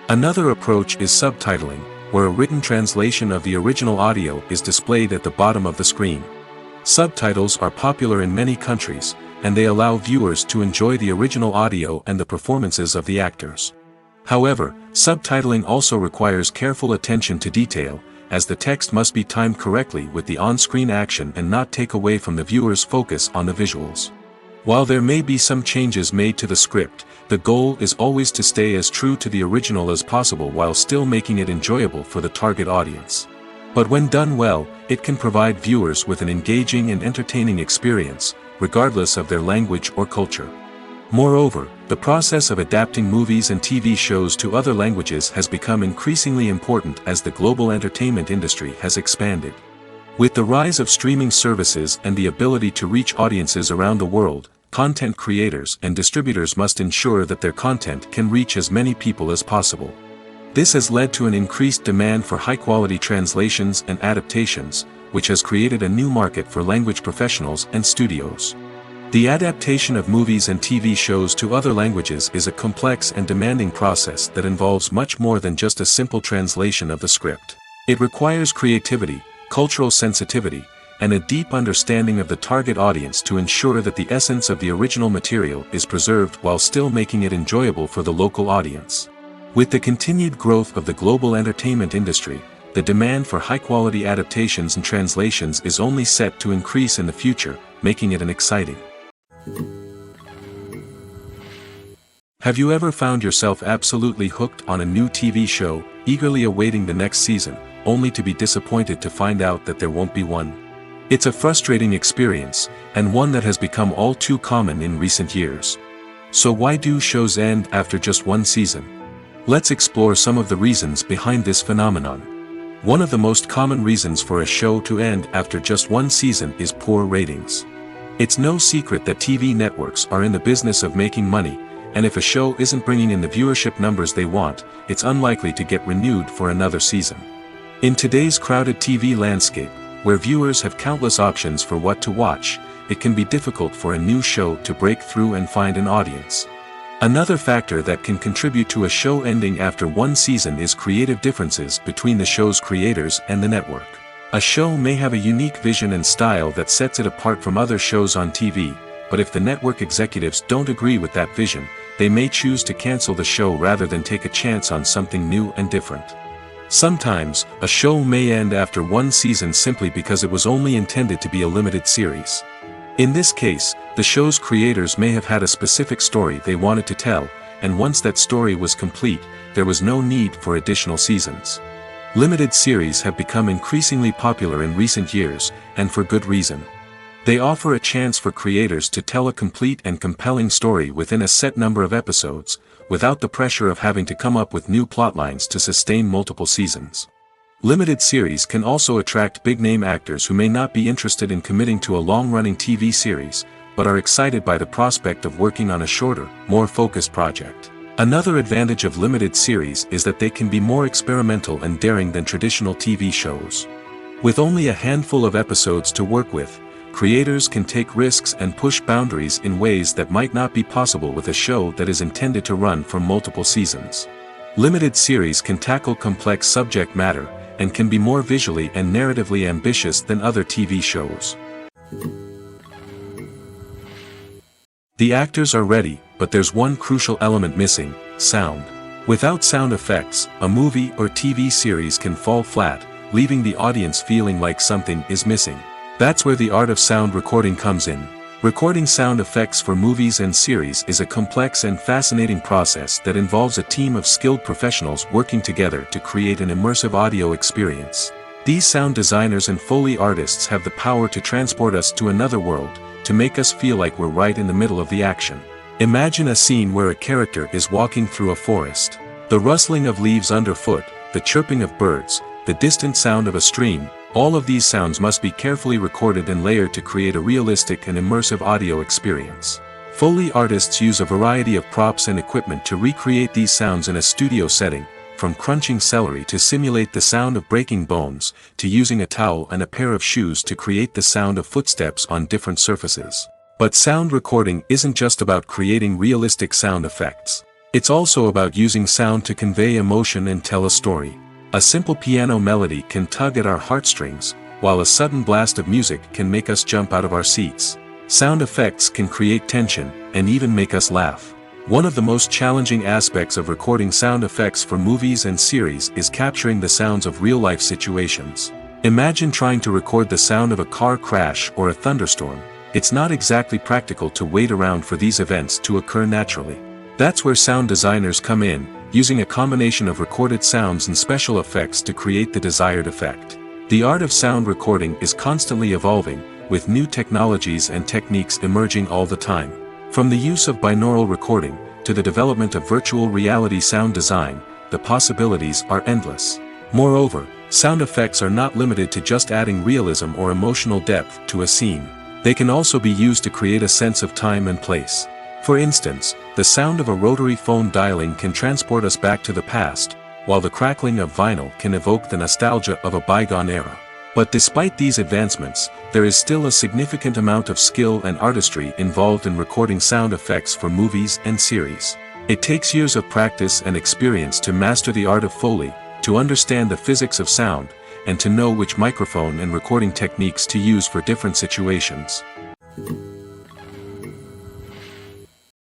Another approach is subtitling, where a written translation of the original audio is displayed at the bottom of the screen. Subtitles are popular in many countries, and they allow viewers to enjoy the original audio and the performances of the actors. However, subtitling also requires careful attention to detail, as the text must be timed correctly with the on-screen action and not take away from the viewer's focus on the visuals. While there may be some changes made to the script, the goal is always to stay as true to the original as possible while still making it enjoyable for the target audience. But when done well, it can provide viewers with an engaging and entertaining experience, regardless of their language or culture. Moreover, the process of adapting movies and TV shows to other languages has become increasingly important as the global entertainment industry has expanded. With the rise of streaming services and the ability to reach audiences around the world, content creators and distributors must ensure that their content can reach as many people as possible. This has led to an increased demand for high-quality translations and adaptations, which has created a new market for language professionals and studios. The adaptation of movies and TV shows to other languages is a complex and demanding process that involves much more than just a simple translation of the script. It requires creativity, cultural sensitivity, and a deep understanding of the target audience to ensure that the essence of the original material is preserved while still making it enjoyable for the local audience. With the continued growth of the global entertainment industry, the demand for high-quality adaptations and translations is only set to increase in the future, making it an exciting. Have you ever found yourself absolutely hooked on a new TV show, eagerly awaiting the next season, only to be disappointed to find out that there won't be one? It's a frustrating experience, and one that has become all too common in recent years. So why do shows end after just one season? Let's explore some of the reasons behind this phenomenon. One of the most common reasons for a show to end after just one season is poor ratings. It's no secret that TV networks are in the business of making money, and if a show isn't bringing in the viewership numbers they want, it's unlikely to get renewed for another season. In today's crowded TV landscape, where viewers have countless options for what to watch, it can be difficult for a new show to break through and find an audience. Another factor that can contribute to a show ending after one season is creative differences between the show's creators and the network. A show may have a unique vision and style that sets it apart from other shows on TV, but if the network executives don't agree with that vision, they may choose to cancel the show rather than take a chance on something new and different. Sometimes, a show may end after one season simply because it was only intended to be a limited series. In this case, the show's creators may have had a specific story they wanted to tell, and once that story was complete, there was no need for additional seasons. Limited series have become increasingly popular in recent years, and for good reason. They offer a chance for creators to tell a complete and compelling story within a set number of episodes, without the pressure of having to come up with new plotlines to sustain multiple seasons. Limited series can also attract big-name actors who may not be interested in committing to a long-running TV series, but are excited by the prospect of working on a shorter, more focused project. Another advantage of limited series is that they can be more experimental and daring than traditional TV shows. With only a handful of episodes to work with, creators can take risks and push boundaries in ways that might not be possible with a show that is intended to run for multiple seasons. Limited series can tackle complex subject matter, and can be more visually and narratively ambitious than other TV shows. The actors are ready, but there's one crucial element missing: sound. Without sound effects, a movie or TV series can fall flat, leaving the audience feeling like something is missing. That's where the art of sound recording comes in. Recording sound effects for movies and series is a complex and fascinating process that involves a team of skilled professionals working together to create an immersive audio experience. These sound designers and Foley artists have the power to transport us to another world, to make us feel like we're right in the middle of the action. Imagine a scene where a character is walking through a forest. The rustling of leaves underfoot, the chirping of birds, the distant sound of a stream, all of these sounds must be carefully recorded and layered to create a realistic and immersive audio experience. Foley artists use a variety of props and equipment to recreate these sounds in a studio setting, from crunching celery to simulate the sound of breaking bones, to using a towel and a pair of shoes to create the sound of footsteps on different surfaces. But sound recording isn't just about creating realistic sound effects. It's also about using sound to convey emotion and tell a story. A simple piano melody can tug at our heartstrings, while a sudden blast of music can make us jump out of our seats. Sound effects can create tension, and even make us laugh. One of the most challenging aspects of recording sound effects for movies and series is capturing the sounds of real-life situations. Imagine trying to record the sound of a car crash or a thunderstorm. It's not exactly practical to wait around for these events to occur naturally. That's where sound designers come in, using a combination of recorded sounds and special effects to create the desired effect. The art of sound recording is constantly evolving, with new technologies and techniques emerging all the time. From the use of binaural recording, to the development of virtual reality sound design, the possibilities are endless. Moreover, Sound effects are not limited to just adding realism or emotional depth to a scene. They can also be used to create a sense of time and place. For instance, the sound of a rotary phone dialing can transport us back to the past, while the crackling of vinyl can evoke the nostalgia of a bygone era. But despite these advancements, there is still a significant amount of skill and artistry involved in recording sound effects for movies and series. It takes years of practice and experience to master the art of Foley, to understand the physics of sound, and to know which microphone and recording techniques to use for different situations.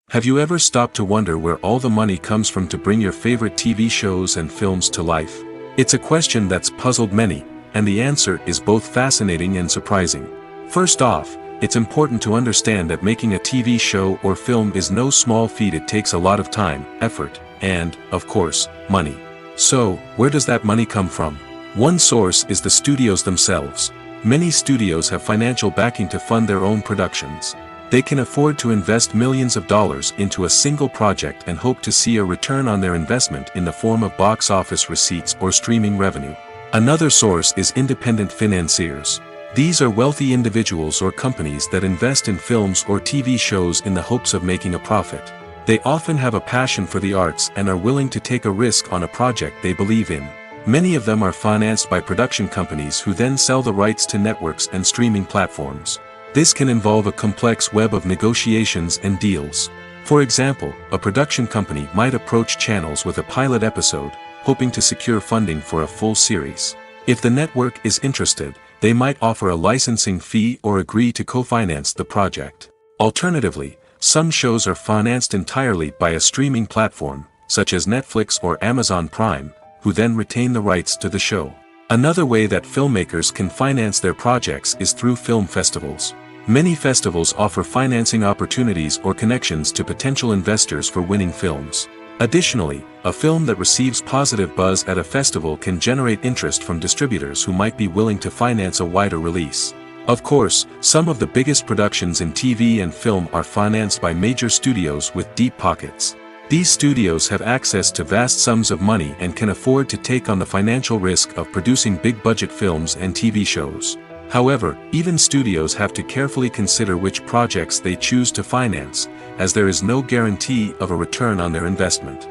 Have you ever stopped to wonder where all the money comes from to bring your favorite TV shows and films to life? It's a question that's puzzled many, and the answer is both fascinating and surprising. First off, it's important to understand that making a TV show or film is no small feat. It takes a lot of time, effort, and, of course, money. So, where does that money come from? One source is the studios themselves. Many studios have financial backing to fund their own productions. They can afford to invest millions of dollars into a single project and hope to see a return on their investment in the form of box office receipts or streaming revenue. Another source is independent financiers. These are wealthy individuals or companies that invest in films or TV shows in the hopes of making a profit. They often have a passion for the arts and are willing to take a risk on a project they believe in. Many of them are financed by production companies who then sell the rights to networks and streaming platforms. This can involve a complex web of negotiations and deals. For example, a production company might approach channels with a pilot episode, hoping to secure funding for a full series. If the network is interested, they might offer a licensing fee or agree to co-finance the project. Alternatively, some shows are financed entirely by a streaming platform, such as Netflix or Amazon Prime, who then retain the rights to the show. Another way that filmmakers can finance their projects is through film festivals. Many festivals offer financing opportunities or connections to potential investors for winning films. Additionally, a film that receives positive buzz at a festival can generate interest from distributors who might be willing to finance a wider release. Of course, some of the biggest productions in TV and film are financed by major studios with deep pockets. These studios have access to vast sums of money and can afford to take on the financial risk of producing big-budget films and TV shows. However, even studios have to carefully consider which projects they choose to finance, as there is no guarantee of a return on their investment.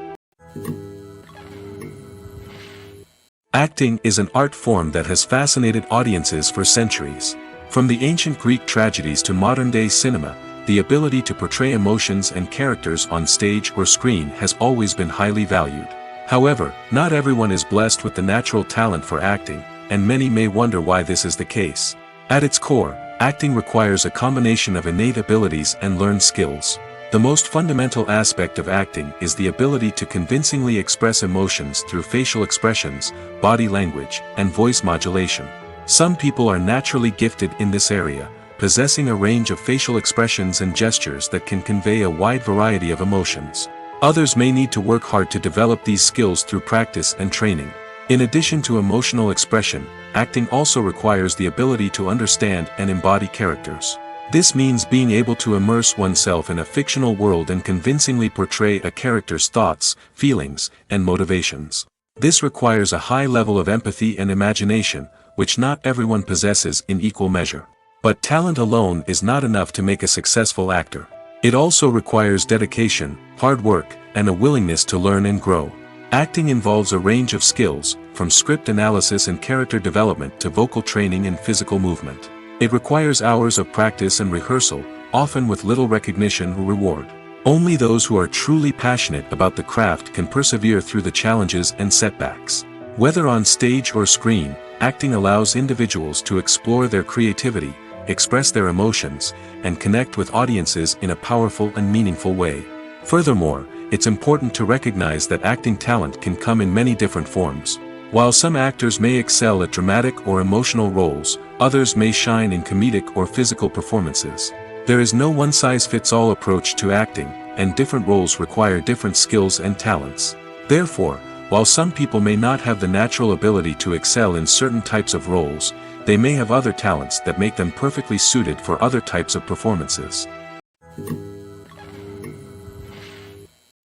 Acting is an art form that has fascinated audiences for centuries. From the ancient Greek tragedies to modern-day cinema, the ability to portray emotions and characters on stage or screen has always been highly valued. However, not everyone is blessed with the natural talent for acting, and many may wonder why this is the case. At its core, acting requires a combination of innate abilities and learned skills. The most fundamental aspect of acting is the ability to convincingly express emotions through facial expressions, body language, and voice modulation. Some people are naturally gifted in this area, possessing a range of facial expressions and gestures that can convey a wide variety of emotions. Others may need to work hard to develop these skills through practice and training. In addition to emotional expression, acting also requires the ability to understand and embody characters. This means being able to immerse oneself in a fictional world and convincingly portray a character's thoughts, feelings, and motivations. This requires a high level of empathy and imagination, which not everyone possesses in equal measure. But talent alone is not enough to make a successful actor. It also requires dedication, hard work, and a willingness to learn and grow. Acting involves a range of skills, from script analysis and character development to vocal training and physical movement. It requires hours of practice and rehearsal, often with little recognition or reward. Only those who are truly passionate about the craft can persevere through the challenges and setbacks. Whether on stage or screen, acting allows individuals to explore their creativity, express their emotions, and connect with audiences in a powerful and meaningful way. Furthermore, it's important to recognize that acting talent can come in many different forms. While some actors may excel at dramatic or emotional roles, others may shine in comedic or physical performances. There is no one-size-fits-all approach to acting, and different roles require different skills and talents. Therefore, while some people may not have the natural ability to excel in certain types of roles, they may have other talents that make them perfectly suited for other types of performances.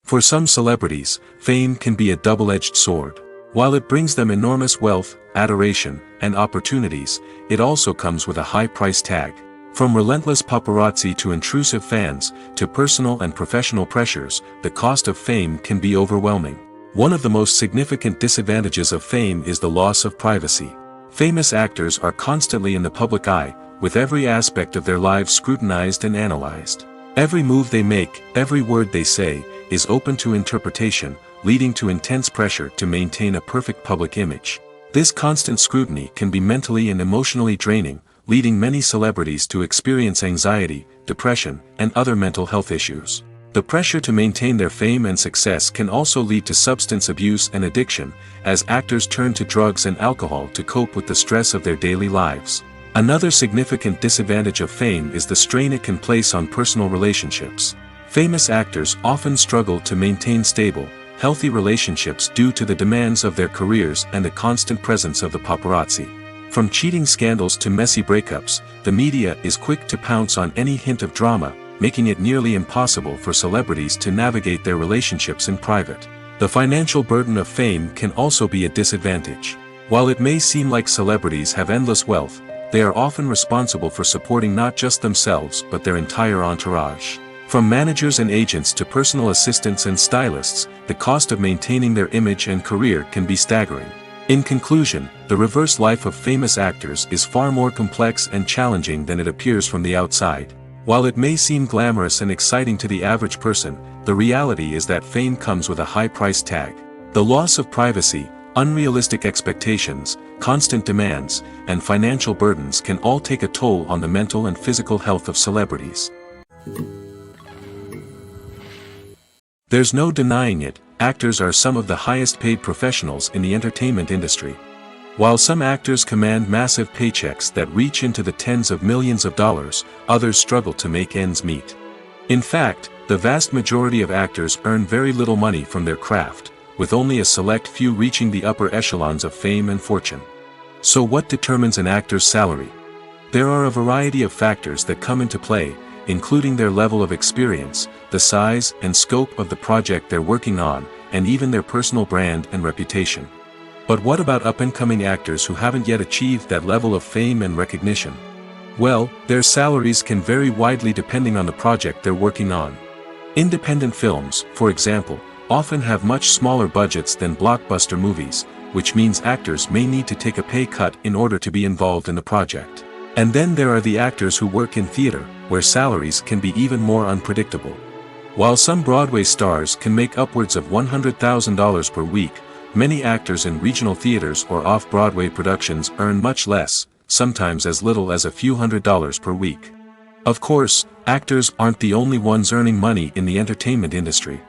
For some celebrities, fame can be a double-edged sword. While it brings them enormous wealth, adoration, and opportunities, it also comes with a high price tag. From relentless paparazzi to intrusive fans, to personal and professional pressures, the cost of fame can be overwhelming. One of the most significant disadvantages of fame is the loss of privacy. Famous actors are constantly in the public eye, with every aspect of their lives scrutinized and analyzed. Every move they make, every word they say, is open to interpretation, leading to intense pressure to maintain a perfect public image. This constant scrutiny can be mentally and emotionally draining, leading many celebrities to experience anxiety, depression, and other mental health issues. The pressure to maintain their fame and success can also lead to substance abuse and addiction, as actors turn to drugs and alcohol to cope with the stress of their daily lives. Another significant disadvantage of fame is the strain it can place on personal relationships. Famous actors often struggle to maintain stable, healthy relationships due to the demands of their careers and the constant presence of the paparazzi. From cheating scandals to messy breakups, the media is quick to pounce on any hint of drama, making it nearly impossible for celebrities to navigate their relationships in private. The financial burden of fame can also be a disadvantage. While it may seem like celebrities have endless wealth, they are often responsible for supporting not just themselves but their entire entourage. From managers and agents to personal assistants and stylists, the cost of maintaining their image and career can be staggering. In conclusion, the reverse life of famous actors is far more complex and challenging than it appears from the outside. While it may seem glamorous and exciting to the average person, the reality is that fame comes with a high price tag. The loss of privacy, unrealistic expectations, constant demands, and financial burdens can all take a toll on the mental and physical health of celebrities. There's no denying it, actors are some of the highest paid professionals in the entertainment industry. While some actors command massive paychecks that reach into the tens of millions of dollars, others struggle to make ends meet. In fact, the vast majority of actors earn very little money from their craft, with only a select few reaching the upper echelons of fame and fortune. So what determines an actor's salary? There are a variety of factors that come into play, including their level of experience, the size and scope of the project they're working on, and even their personal brand and reputation. But what about up-and-coming actors who haven't yet achieved that level of fame and recognition? Well, their salaries can vary widely depending on the project they're working on. Independent films, for example, often have much smaller budgets than blockbuster movies, which means actors may need to take a pay cut in order to be involved in the project. And then there are the actors who work in theater, where salaries can be even more unpredictable. While some Broadway stars can make upwards of $100,000 per week, many actors in regional theaters or off-Broadway productions earn much less, sometimes as little as a few $100s per week. Of course, actors aren't the only ones earning money in the entertainment industry.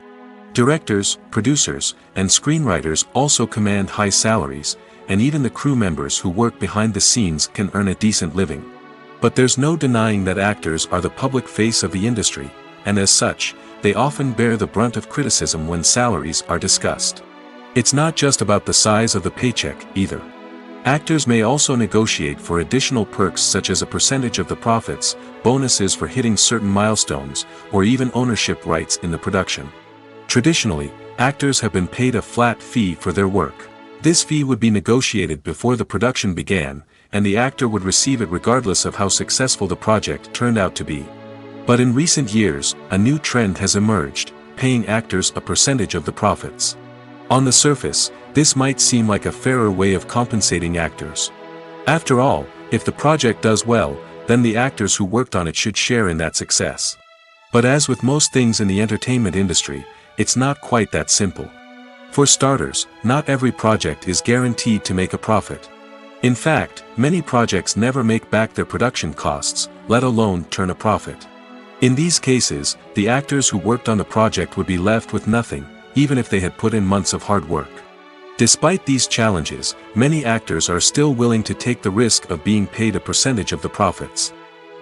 Directors, producers, and screenwriters also command high salaries, and even the crew members who work behind the scenes can earn a decent living. But there's no denying that actors are the public face of the industry, and as such, they often bear the brunt of criticism when salaries are discussed. It's not just about the size of the paycheck, either. Actors may also negotiate for additional perks such as a percentage of the profits, bonuses for hitting certain milestones, or even ownership rights in the production. Traditionally, actors have been paid a flat fee for their work. This fee would be negotiated before the production began, and the actor would receive it regardless of how successful the project turned out to be. But in recent years, a new trend has emerged, paying actors a percentage of the profits. On the surface, this might seem like a fairer way of compensating actors. After all, if the project does well, then the actors who worked on it should share in that success. But as with most things in the entertainment industry, it's not quite that simple. For starters, not every project is guaranteed to make a profit. In fact, many projects never make back their production costs, let alone turn a profit. In these cases, the actors who worked on the project would be left with nothing, even if they had put in months of hard work. Despite these challenges, many actors are still willing to take the risk of being paid a percentage of the profits.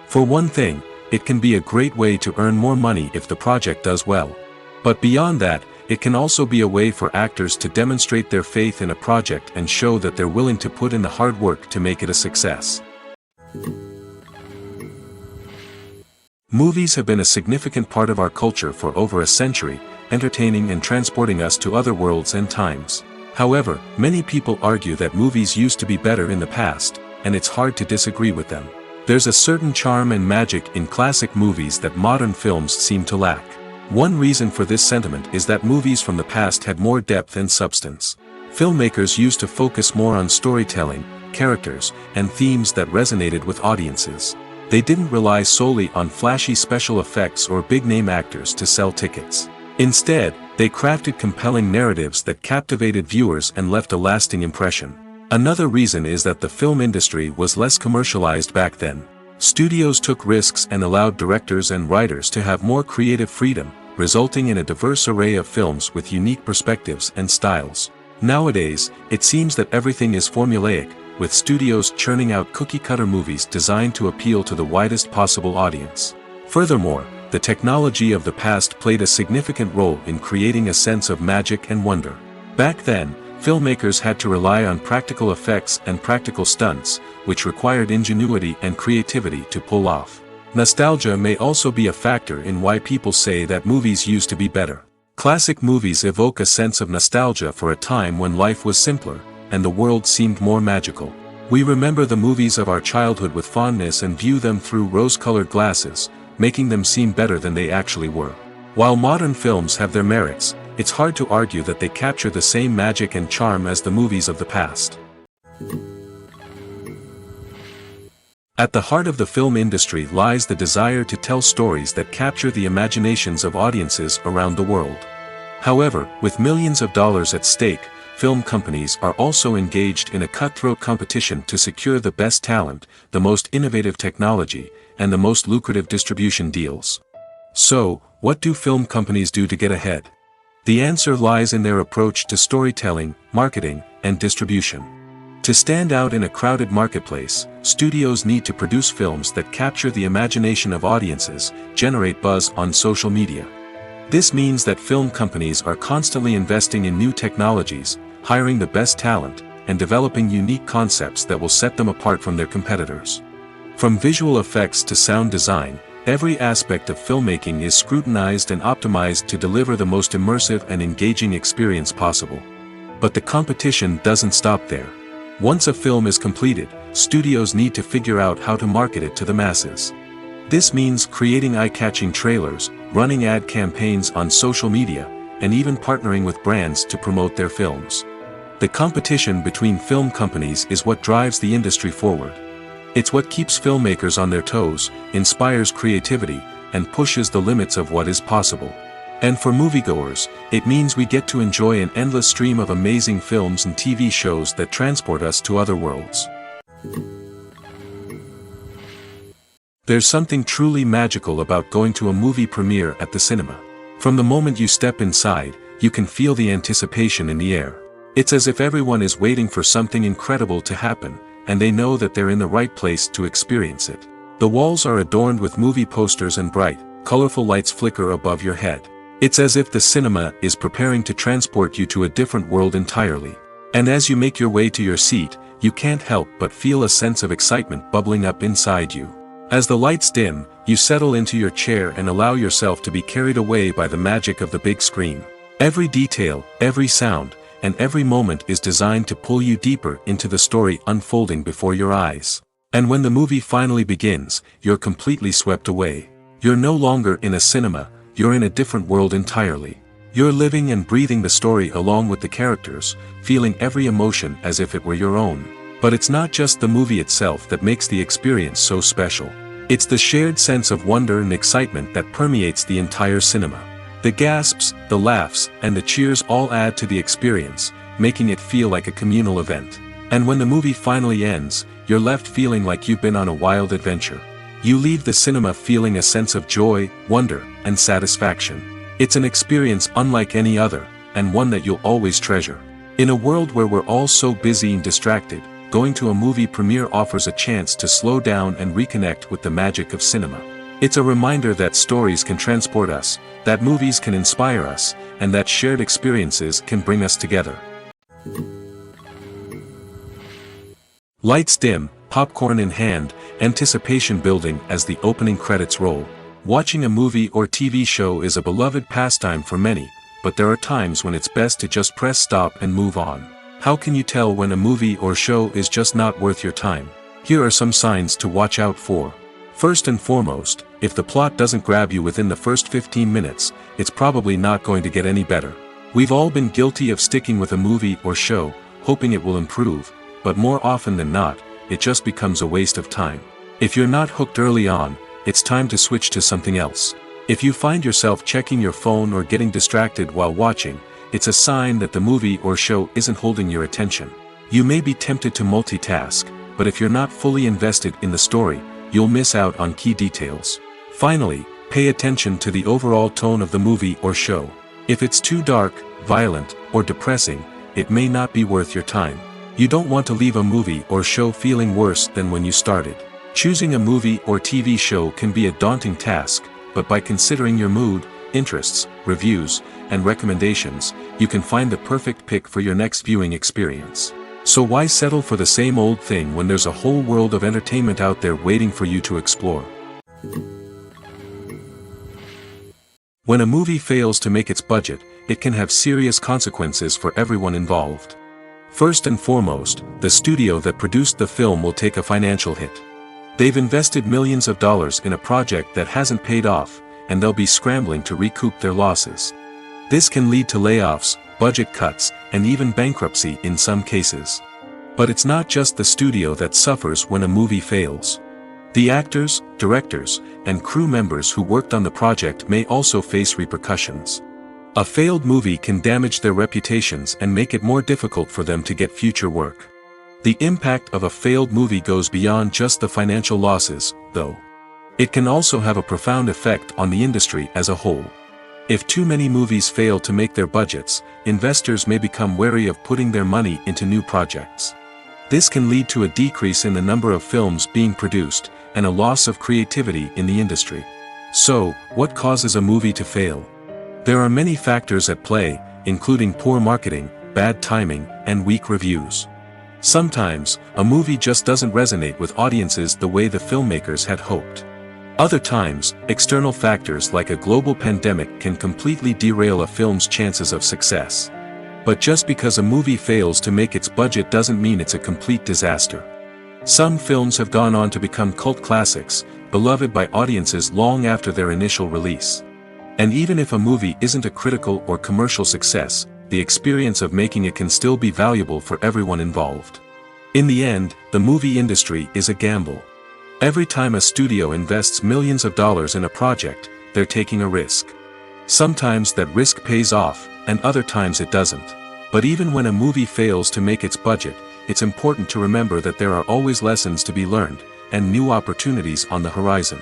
For one thing, it can be a great way to earn more money if the project does well. But beyond that, it can also be a way for actors to demonstrate their faith in a project and show that they're willing to put in the hard work to make it a success. Movies have been a significant part of our culture for over a century, entertaining and transporting us to other worlds and times. However, many people argue that movies used to be better in the past, and it's hard to disagree with them. There's a certain charm and magic in classic movies that modern films seem to lack. One reason for this sentiment is that movies from the past had more depth and substance. Filmmakers used to focus more on storytelling, characters, and themes that resonated with audiences. They didn't rely solely on flashy special effects or big-name actors to sell tickets. Instead, they crafted compelling narratives that captivated viewers and left a lasting impression. Another reason is that the film industry was less commercialized back then. Studios took risks and allowed directors and writers to have more creative freedom, resulting in a diverse array of films with unique perspectives and styles. Nowadays, it seems that everything is formulaic, with studios churning out cookie-cutter movies designed to appeal to the widest possible audience. Furthermore, the technology of the past played a significant role in creating a sense of magic and wonder. Back then, filmmakers had to rely on practical effects and practical stunts, which required ingenuity and creativity to pull off. Nostalgia may also be a factor in why people say that movies used to be better. Classic movies evoke a sense of nostalgia for a time when life was simpler, and the world seemed more magical. We remember the movies of our childhood with fondness and view them through rose-colored glasses, making them seem better than they actually were. While modern films have their merits, it's hard to argue that they capture the same magic and charm as the movies of the past. At the heart of the film industry lies the desire to tell stories that capture the imaginations of audiences around the world. However, with millions of dollars at stake, film companies are also engaged in a cutthroat competition to secure the best talent, the most innovative technology, and the most lucrative distribution deals. So, what do film companies do to get ahead? The answer lies in their approach to storytelling, marketing, and distribution. To stand out in a crowded marketplace, studios need to produce films that capture the imagination of audiences, generate buzz on social media. This means that film companies are constantly investing in new technologies, hiring the best talent, and developing unique concepts that will set them apart from their competitors. From visual effects to sound design, every aspect of filmmaking is scrutinized and optimized to deliver the most immersive and engaging experience possible. But the competition doesn't stop there. Once a film is completed, studios need to figure out how to market it to the masses. This means creating eye-catching trailers, running ad campaigns on social media, and even partnering with brands to promote their films. The competition between film companies is what drives the industry forward. It's what keeps filmmakers on their toes, inspires creativity, and pushes the limits of what is possible. And for moviegoers, it means we get to enjoy an endless stream of amazing films and TV shows that transport us to other worlds. There's something truly magical about going to a movie premiere at the cinema. From the moment you step inside, you can feel the anticipation in the air. It's as if everyone is waiting for something incredible to happen, and they know that they're in the right place to experience it. The walls are adorned with movie posters and bright, colorful lights flicker above your head. It's as if the cinema is preparing to transport you to a different world entirely. And as you make your way to your seat, you can't help but feel a sense of excitement bubbling up inside you. As the lights dim, you settle into your chair and allow yourself to be carried away by the magic of the big screen. Every detail, every sound, and every moment is designed to pull you deeper into the story unfolding before your eyes. And when the movie finally begins, you're completely swept away. You're no longer in a cinema, you're in a different world entirely. You're living and breathing the story along with the characters, feeling every emotion as if it were your own. But it's not just the movie itself that makes the experience so special. It's the shared sense of wonder and excitement that permeates the entire cinema. The gasps, the laughs, and the cheers all add to the experience, making it feel like a communal event. And when the movie finally ends, you're left feeling like you've been on a wild adventure. You leave the cinema feeling a sense of joy, wonder, and satisfaction. It's an experience unlike any other, and one that you'll always treasure. In a world where we're all so busy and distracted, going to a movie premiere offers a chance to slow down and reconnect with the magic of cinema. It's a reminder that stories can transport us, that movies can inspire us, and that shared experiences can bring us together. Lights dim, popcorn in hand, anticipation building as the opening credits roll. Watching a movie or TV show is a beloved pastime for many, but there are times when it's best to just press stop and move on. How can you tell when a movie or show is just not worth your time? Here are some signs to watch out for. First and foremost, if the plot doesn't grab you within the first 15 minutes, it's probably not going to get any better. We've all been guilty of sticking with a movie or show, hoping it will improve, but more often than not, it just becomes a waste of time. If you're not hooked early on, it's time to switch to something else. If you find yourself checking your phone or getting distracted while watching, it's a sign that the movie or show isn't holding your attention. You may be tempted to multitask, but if you're not fully invested in the story, you'll miss out on key details. Finally, pay attention to the overall tone of the movie or show. If it's too dark, violent, or depressing, it may not be worth your time. You don't want to leave a movie or show feeling worse than when you started. Choosing a movie or TV show can be a daunting task, but by considering your mood, interests, reviews, and recommendations, you can find the perfect pick for your next viewing experience. So why settle for the same old thing when there's a whole world of entertainment out there waiting for you to explore? When a movie fails to make its budget, it can have serious consequences for everyone involved. First and foremost, the studio that produced the film will take a financial hit. They've invested millions of dollars in a project that hasn't paid off, and they'll be scrambling to recoup their losses. This can lead to layoffs, budget cuts, and even bankruptcy in some cases. But it's not just the studio that suffers when a movie fails. The actors, directors, and crew members who worked on the project may also face repercussions. A failed movie can damage their reputations and make it more difficult for them to get future work. The impact of a failed movie goes beyond just the financial losses, though. It can also have a profound effect on the industry as a whole. If too many movies fail to make their budgets, investors may become wary of putting their money into new projects. This can lead to a decrease in the number of films being produced, and a loss of creativity in the industry. So, what causes a movie to fail? There are many factors at play, including poor marketing, bad timing, and weak reviews. Sometimes, a movie just doesn't resonate with audiences the way the filmmakers had hoped. Other times, external factors like a global pandemic can completely derail a film's chances of success. But just because a movie fails to make its budget doesn't mean it's a complete disaster. Some films have gone on to become cult classics, beloved by audiences long after their initial release. And even if a movie isn't a critical or commercial success, the experience of making it can still be valuable for everyone involved. In the end, the movie industry is a gamble. Every time a studio invests millions of dollars in a project, they're taking a risk. Sometimes that risk pays off, and other times it doesn't. But even when a movie fails to make its budget, it's important to remember that there are always lessons to be learned, and new opportunities on the horizon.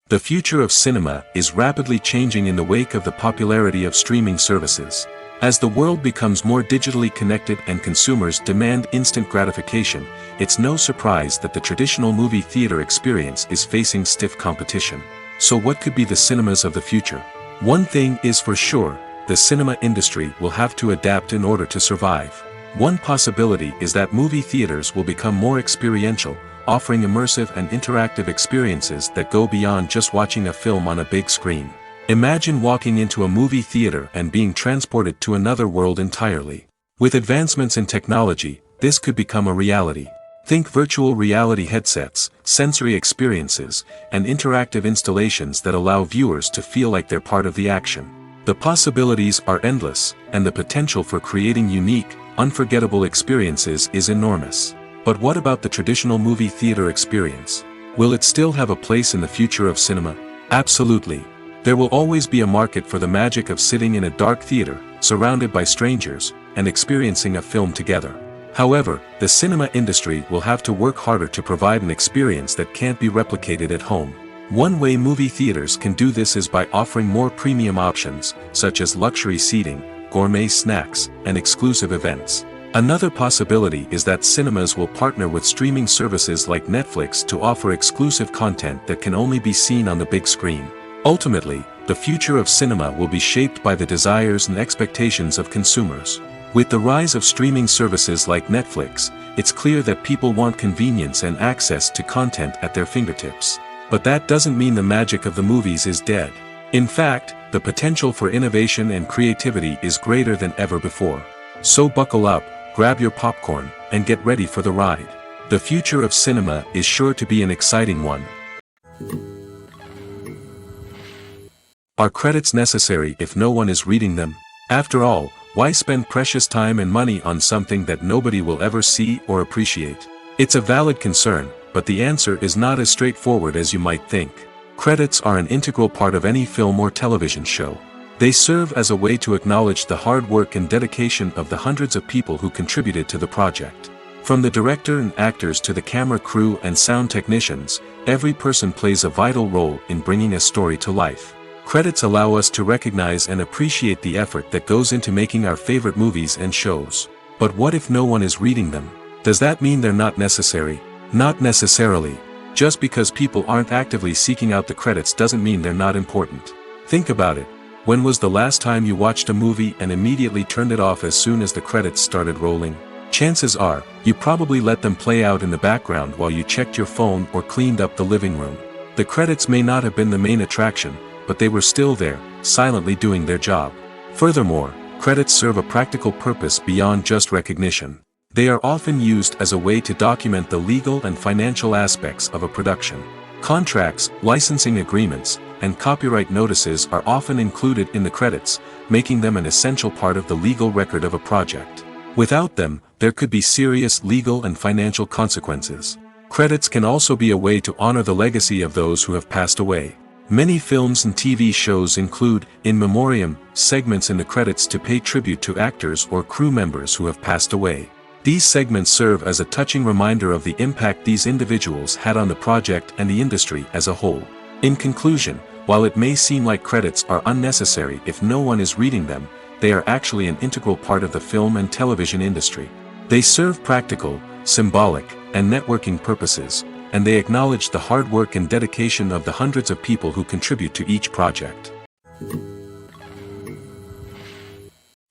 The future of cinema is rapidly changing in the wake of the popularity of streaming services. As the world becomes more digitally connected and consumers demand instant gratification, it's no surprise that the traditional movie theater experience is facing stiff competition. So what could be the cinemas of the future? One thing is for sure, the cinema industry will have to adapt in order to survive. One possibility is that movie theaters will become more experiential, offering immersive and interactive experiences that go beyond just watching a film on a big screen. Imagine walking into a movie theater and being transported to another world entirely. With advancements in technology, this could become a reality. Think virtual reality headsets, sensory experiences, and interactive installations that allow viewers to feel like they're part of the action. The possibilities are endless, and the potential for creating unique, unforgettable experiences is enormous. But what about the traditional movie theater experience? Will it still have a place in the future of cinema? Absolutely. There will always be a market for the magic of sitting in a dark theater, surrounded by strangers, and experiencing a film together. However, the cinema industry will have to work harder to provide an experience that can't be replicated at home. One way movie theaters can do this is by offering more premium options, such as luxury seating, gourmet snacks, and exclusive events. Another possibility is that cinemas will partner with streaming services like Netflix to offer exclusive content that can only be seen on the big screen. Ultimately, the future of cinema will be shaped by the desires and expectations of consumers. With the rise of streaming services like Netflix, it's clear that people want convenience and access to content at their fingertips. But that doesn't mean the magic of the movies is dead. In fact, the potential for innovation and creativity is greater than ever before. So buckle up, grab your popcorn, and get ready for the ride. The future of cinema is sure to be an exciting one. Are credits necessary if no one is reading them? After all, why spend precious time and money on something that nobody will ever see or appreciate? It's a valid concern, but the answer is not as straightforward as you might think. Credits are an integral part of any film or television show. They serve as a way to acknowledge the hard work and dedication of the hundreds of people who contributed to the project. From the director and actors to the camera crew and sound technicians, every person plays a vital role in bringing a story to life. Credits allow us to recognize and appreciate the effort that goes into making our favorite movies and shows. But what if no one is reading them? Does that mean they're not necessary? Not necessarily. Just because people aren't actively seeking out the credits doesn't mean they're not important. Think about it. When was the last time you watched a movie and immediately turned it off as soon as the credits started rolling? Chances are, you probably let them play out in the background while you checked your phone or cleaned up the living room. The credits may not have been the main attraction, but they were still there, silently doing their job. Furthermore, credits serve a practical purpose beyond just recognition. They are often used as a way to document the legal and financial aspects of a production. Contracts, licensing agreements, and copyright notices are often included in the credits, making them an essential part of the legal record of a project. Without them, there could be serious legal and financial consequences. Credits can also be a way to honor the legacy of those who have passed away. Many films and TV shows include, in memoriam, segments in the credits to pay tribute to actors or crew members who have passed away. These segments serve as a touching reminder of the impact these individuals had on the project and the industry as a whole. In conclusion, while it may seem like credits are unnecessary if no one is reading them, they are actually an integral part of the film and television industry. They serve practical, symbolic, and networking purposes, and they acknowledge the hard work and dedication of the hundreds of people who contribute to each project.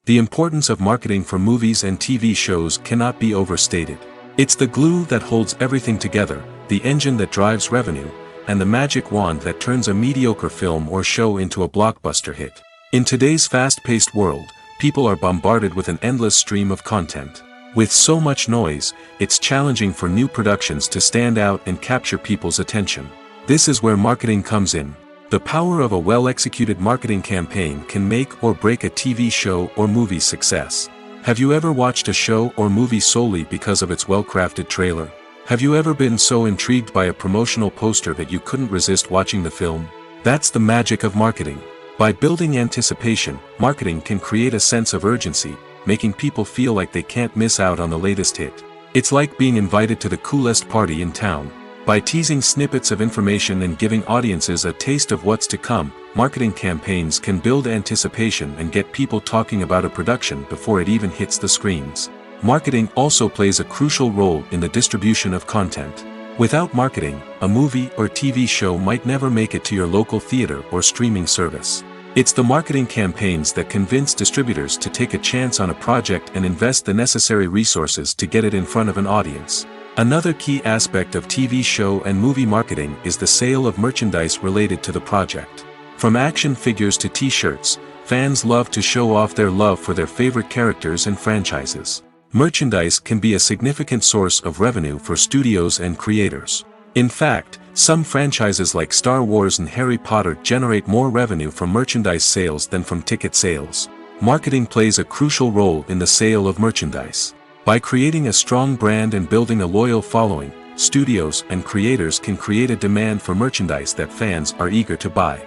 The importance of marketing for movies and TV shows cannot be overstated. It's the glue that holds everything together, the engine that drives revenue, and the magic wand that turns a mediocre film or show into a blockbuster hit. In today's fast-paced world, people are bombarded with an endless stream of content. With so much noise, it's challenging for new productions to stand out and capture people's attention. This is where marketing comes in. The power of a well-executed marketing campaign can make or break a TV show or movie's success. Have you ever watched a show or movie solely because of its well-crafted trailer? Have you ever been so intrigued by a promotional poster that you couldn't resist watching the film? That's the magic of marketing. By building anticipation, marketing can create a sense of urgency, making people feel like they can't miss out on the latest hit. It's like being invited to the coolest party in town. By teasing snippets of information and giving audiences a taste of what's to come, marketing campaigns can build anticipation and get people talking about a production before it even hits the screens. Marketing also plays a crucial role in the distribution of content. Without marketing, a movie or TV show might never make it to your local theater or streaming service. It's the marketing campaigns that convince distributors to take a chance on a project and invest the necessary resources to get it in front of an audience. Another key aspect of TV show and movie marketing is the sale of merchandise related to the project. From action figures to t-shirts, fans love to show off their love for their favorite characters and franchises. Merchandise can be a significant source of revenue for studios and creators. In fact, some franchises like Star Wars and Harry Potter generate more revenue from merchandise sales than from ticket sales. Marketing plays a crucial role in the sale of merchandise. By creating a strong brand and building a loyal following, studios and creators can create a demand for merchandise that fans are eager to buy.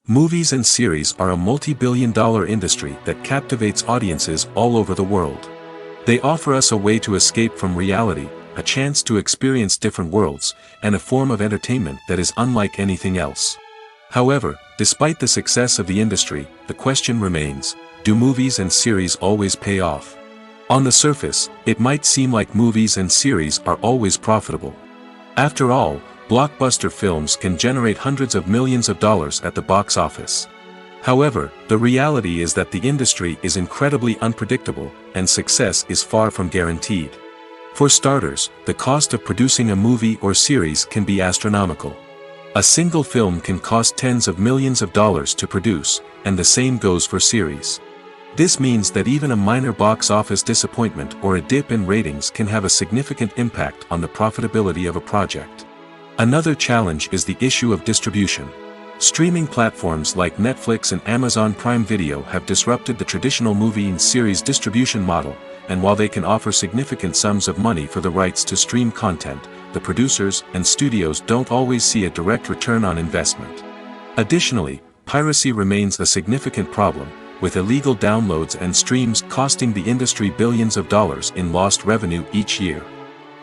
Movies and series are a multi-billion-dollar industry that captivates audiences all over the world. They offer us a way to escape from reality, a chance to experience different worlds, and a form of entertainment that is unlike anything else. However, despite the success of the industry, the question remains, do movies and series always pay off? On the surface, it might seem like movies and series are always profitable. After all, blockbuster films can generate hundreds of millions of dollars at the box office. However, the reality is that the industry is incredibly unpredictable, and success is far from guaranteed. For starters, the cost of producing a movie or series can be astronomical. A single film can cost tens of millions of dollars to produce, and the same goes for series. This means that even a minor box office disappointment or a dip in ratings can have a significant impact on the profitability of a project. Another challenge is the issue of distribution. Streaming platforms like Netflix and Amazon Prime Video have disrupted the traditional movie and series distribution model, and while they can offer significant sums of money for the rights to stream content, the producers and studios don't always see a direct return on investment. Additionally, piracy remains a significant problem, with illegal downloads and streams costing the industry billions of dollars in lost revenue each year.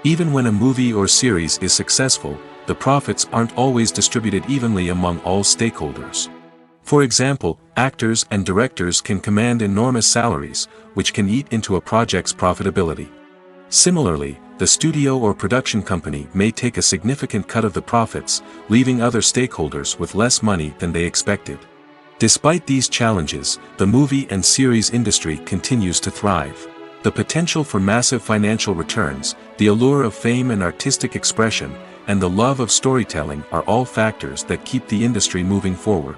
Even when a movie or series is successful, the profits aren't always distributed evenly among all stakeholders. For example, actors and directors can command enormous salaries, which can eat into a project's profitability. Similarly, the studio or production company may take a significant cut of the profits, leaving other stakeholders with less money than they expected. Despite these challenges, the movie and series industry continues to thrive. The potential for massive financial returns, the allure of fame and artistic expression, and the love of storytelling are all factors that keep the industry moving forward.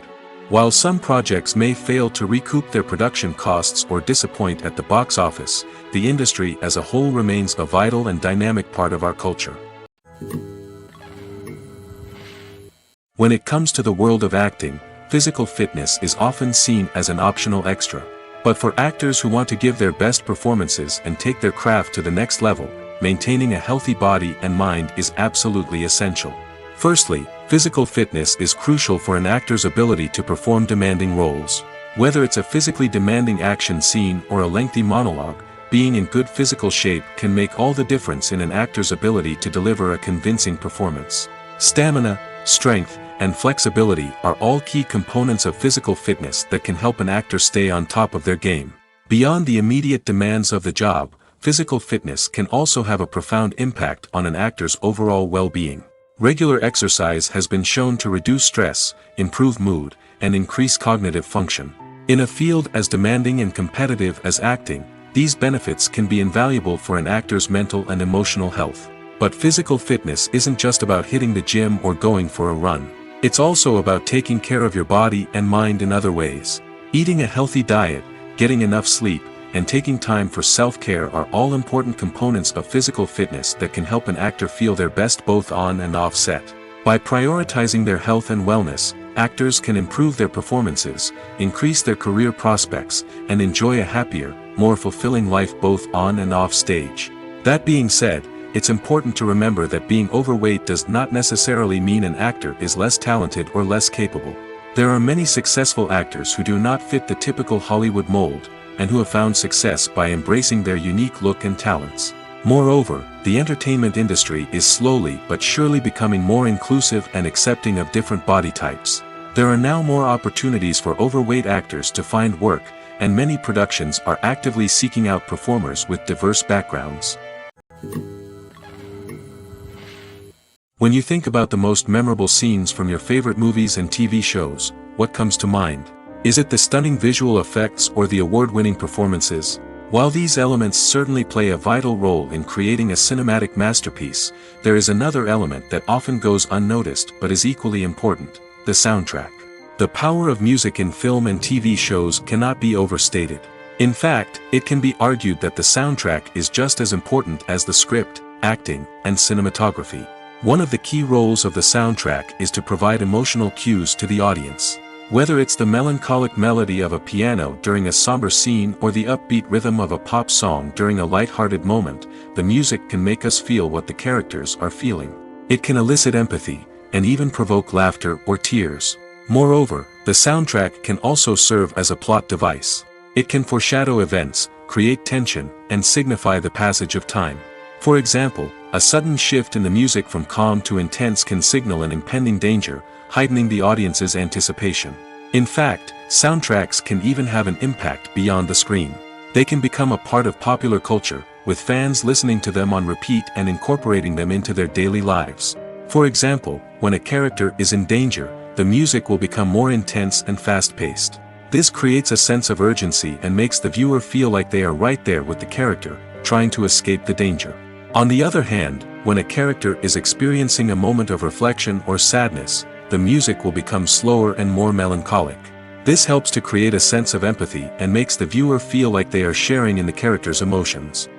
While some projects may fail to recoup their production costs or disappoint at the box office, the industry as a whole remains a vital and dynamic part of our culture. When it comes to the world of acting, physical fitness is often seen as an optional extra. But for actors who want to give their best performances and take their craft to the next level, maintaining a healthy body and mind is absolutely essential. Firstly, physical fitness is crucial for an actor's ability to perform demanding roles. Whether it's a physically demanding action scene or a lengthy monologue, being in good physical shape can make all the difference in an actor's ability to deliver a convincing performance. Stamina, strength, and flexibility are all key components of physical fitness that can help an actor stay on top of their game. Beyond the immediate demands of the job, physical fitness can also have a profound impact on an actor's overall well-being. Regular exercise has been shown to reduce stress, improve mood, and increase cognitive function. In a field as demanding and competitive as acting, these benefits can be invaluable for an actor's mental and emotional health. But physical fitness isn't just about hitting the gym or going for a run. It's also about taking care of your body and mind in other ways. Eating a healthy diet, getting enough sleep, and taking time for self-care are all important components of physical fitness that can help an actor feel their best both on and off set. By prioritizing their health and wellness, actors can improve their performances, increase their career prospects, and enjoy a happier, more fulfilling life both on and off stage. That being said, it's important to remember that being overweight does not necessarily mean an actor is less talented or less capable. There are many successful actors who do not fit the typical Hollywood mold, and who have found success by embracing their unique look and talents. Moreover, the entertainment industry is slowly but surely becoming more inclusive and accepting of different body types. There are now more opportunities for overweight actors to find work, and many productions are actively seeking out performers with diverse backgrounds. When you think about the most memorable scenes from your favorite movies and TV shows, what comes to mind? Is it the stunning visual effects or the award-winning performances? While these elements certainly play a vital role in creating a cinematic masterpiece, there is another element that often goes unnoticed but is equally important: the soundtrack. The power of music in film and TV shows cannot be overstated. In fact, it can be argued that the soundtrack is just as important as the script, acting, and cinematography. One of the key roles of the soundtrack is to provide emotional cues to the audience. Whether it's the melancholic melody of a piano during a somber scene or the upbeat rhythm of a pop song during a light-hearted moment, the music can make us feel what the characters are feeling. It can elicit empathy, and even provoke laughter or tears. Moreover, the soundtrack can also serve as a plot device. It can foreshadow events, create tension, and signify the passage of time. For example, a sudden shift in the music from calm to intense can signal an impending danger, heightening the audience's anticipation. In fact, soundtracks can even have an impact beyond the screen. They can become a part of popular culture, with fans listening to them on repeat and incorporating them into their daily lives. For example, when a character is in danger, the music will become more intense and fast-paced. This creates a sense of urgency and makes the viewer feel like they are right there with the character, trying to escape the danger. On the other hand, when a character is experiencing a moment of reflection or sadness, the music will become slower and more melancholic. This helps to create a sense of empathy and makes the viewer feel like they are sharing in the character's emotions.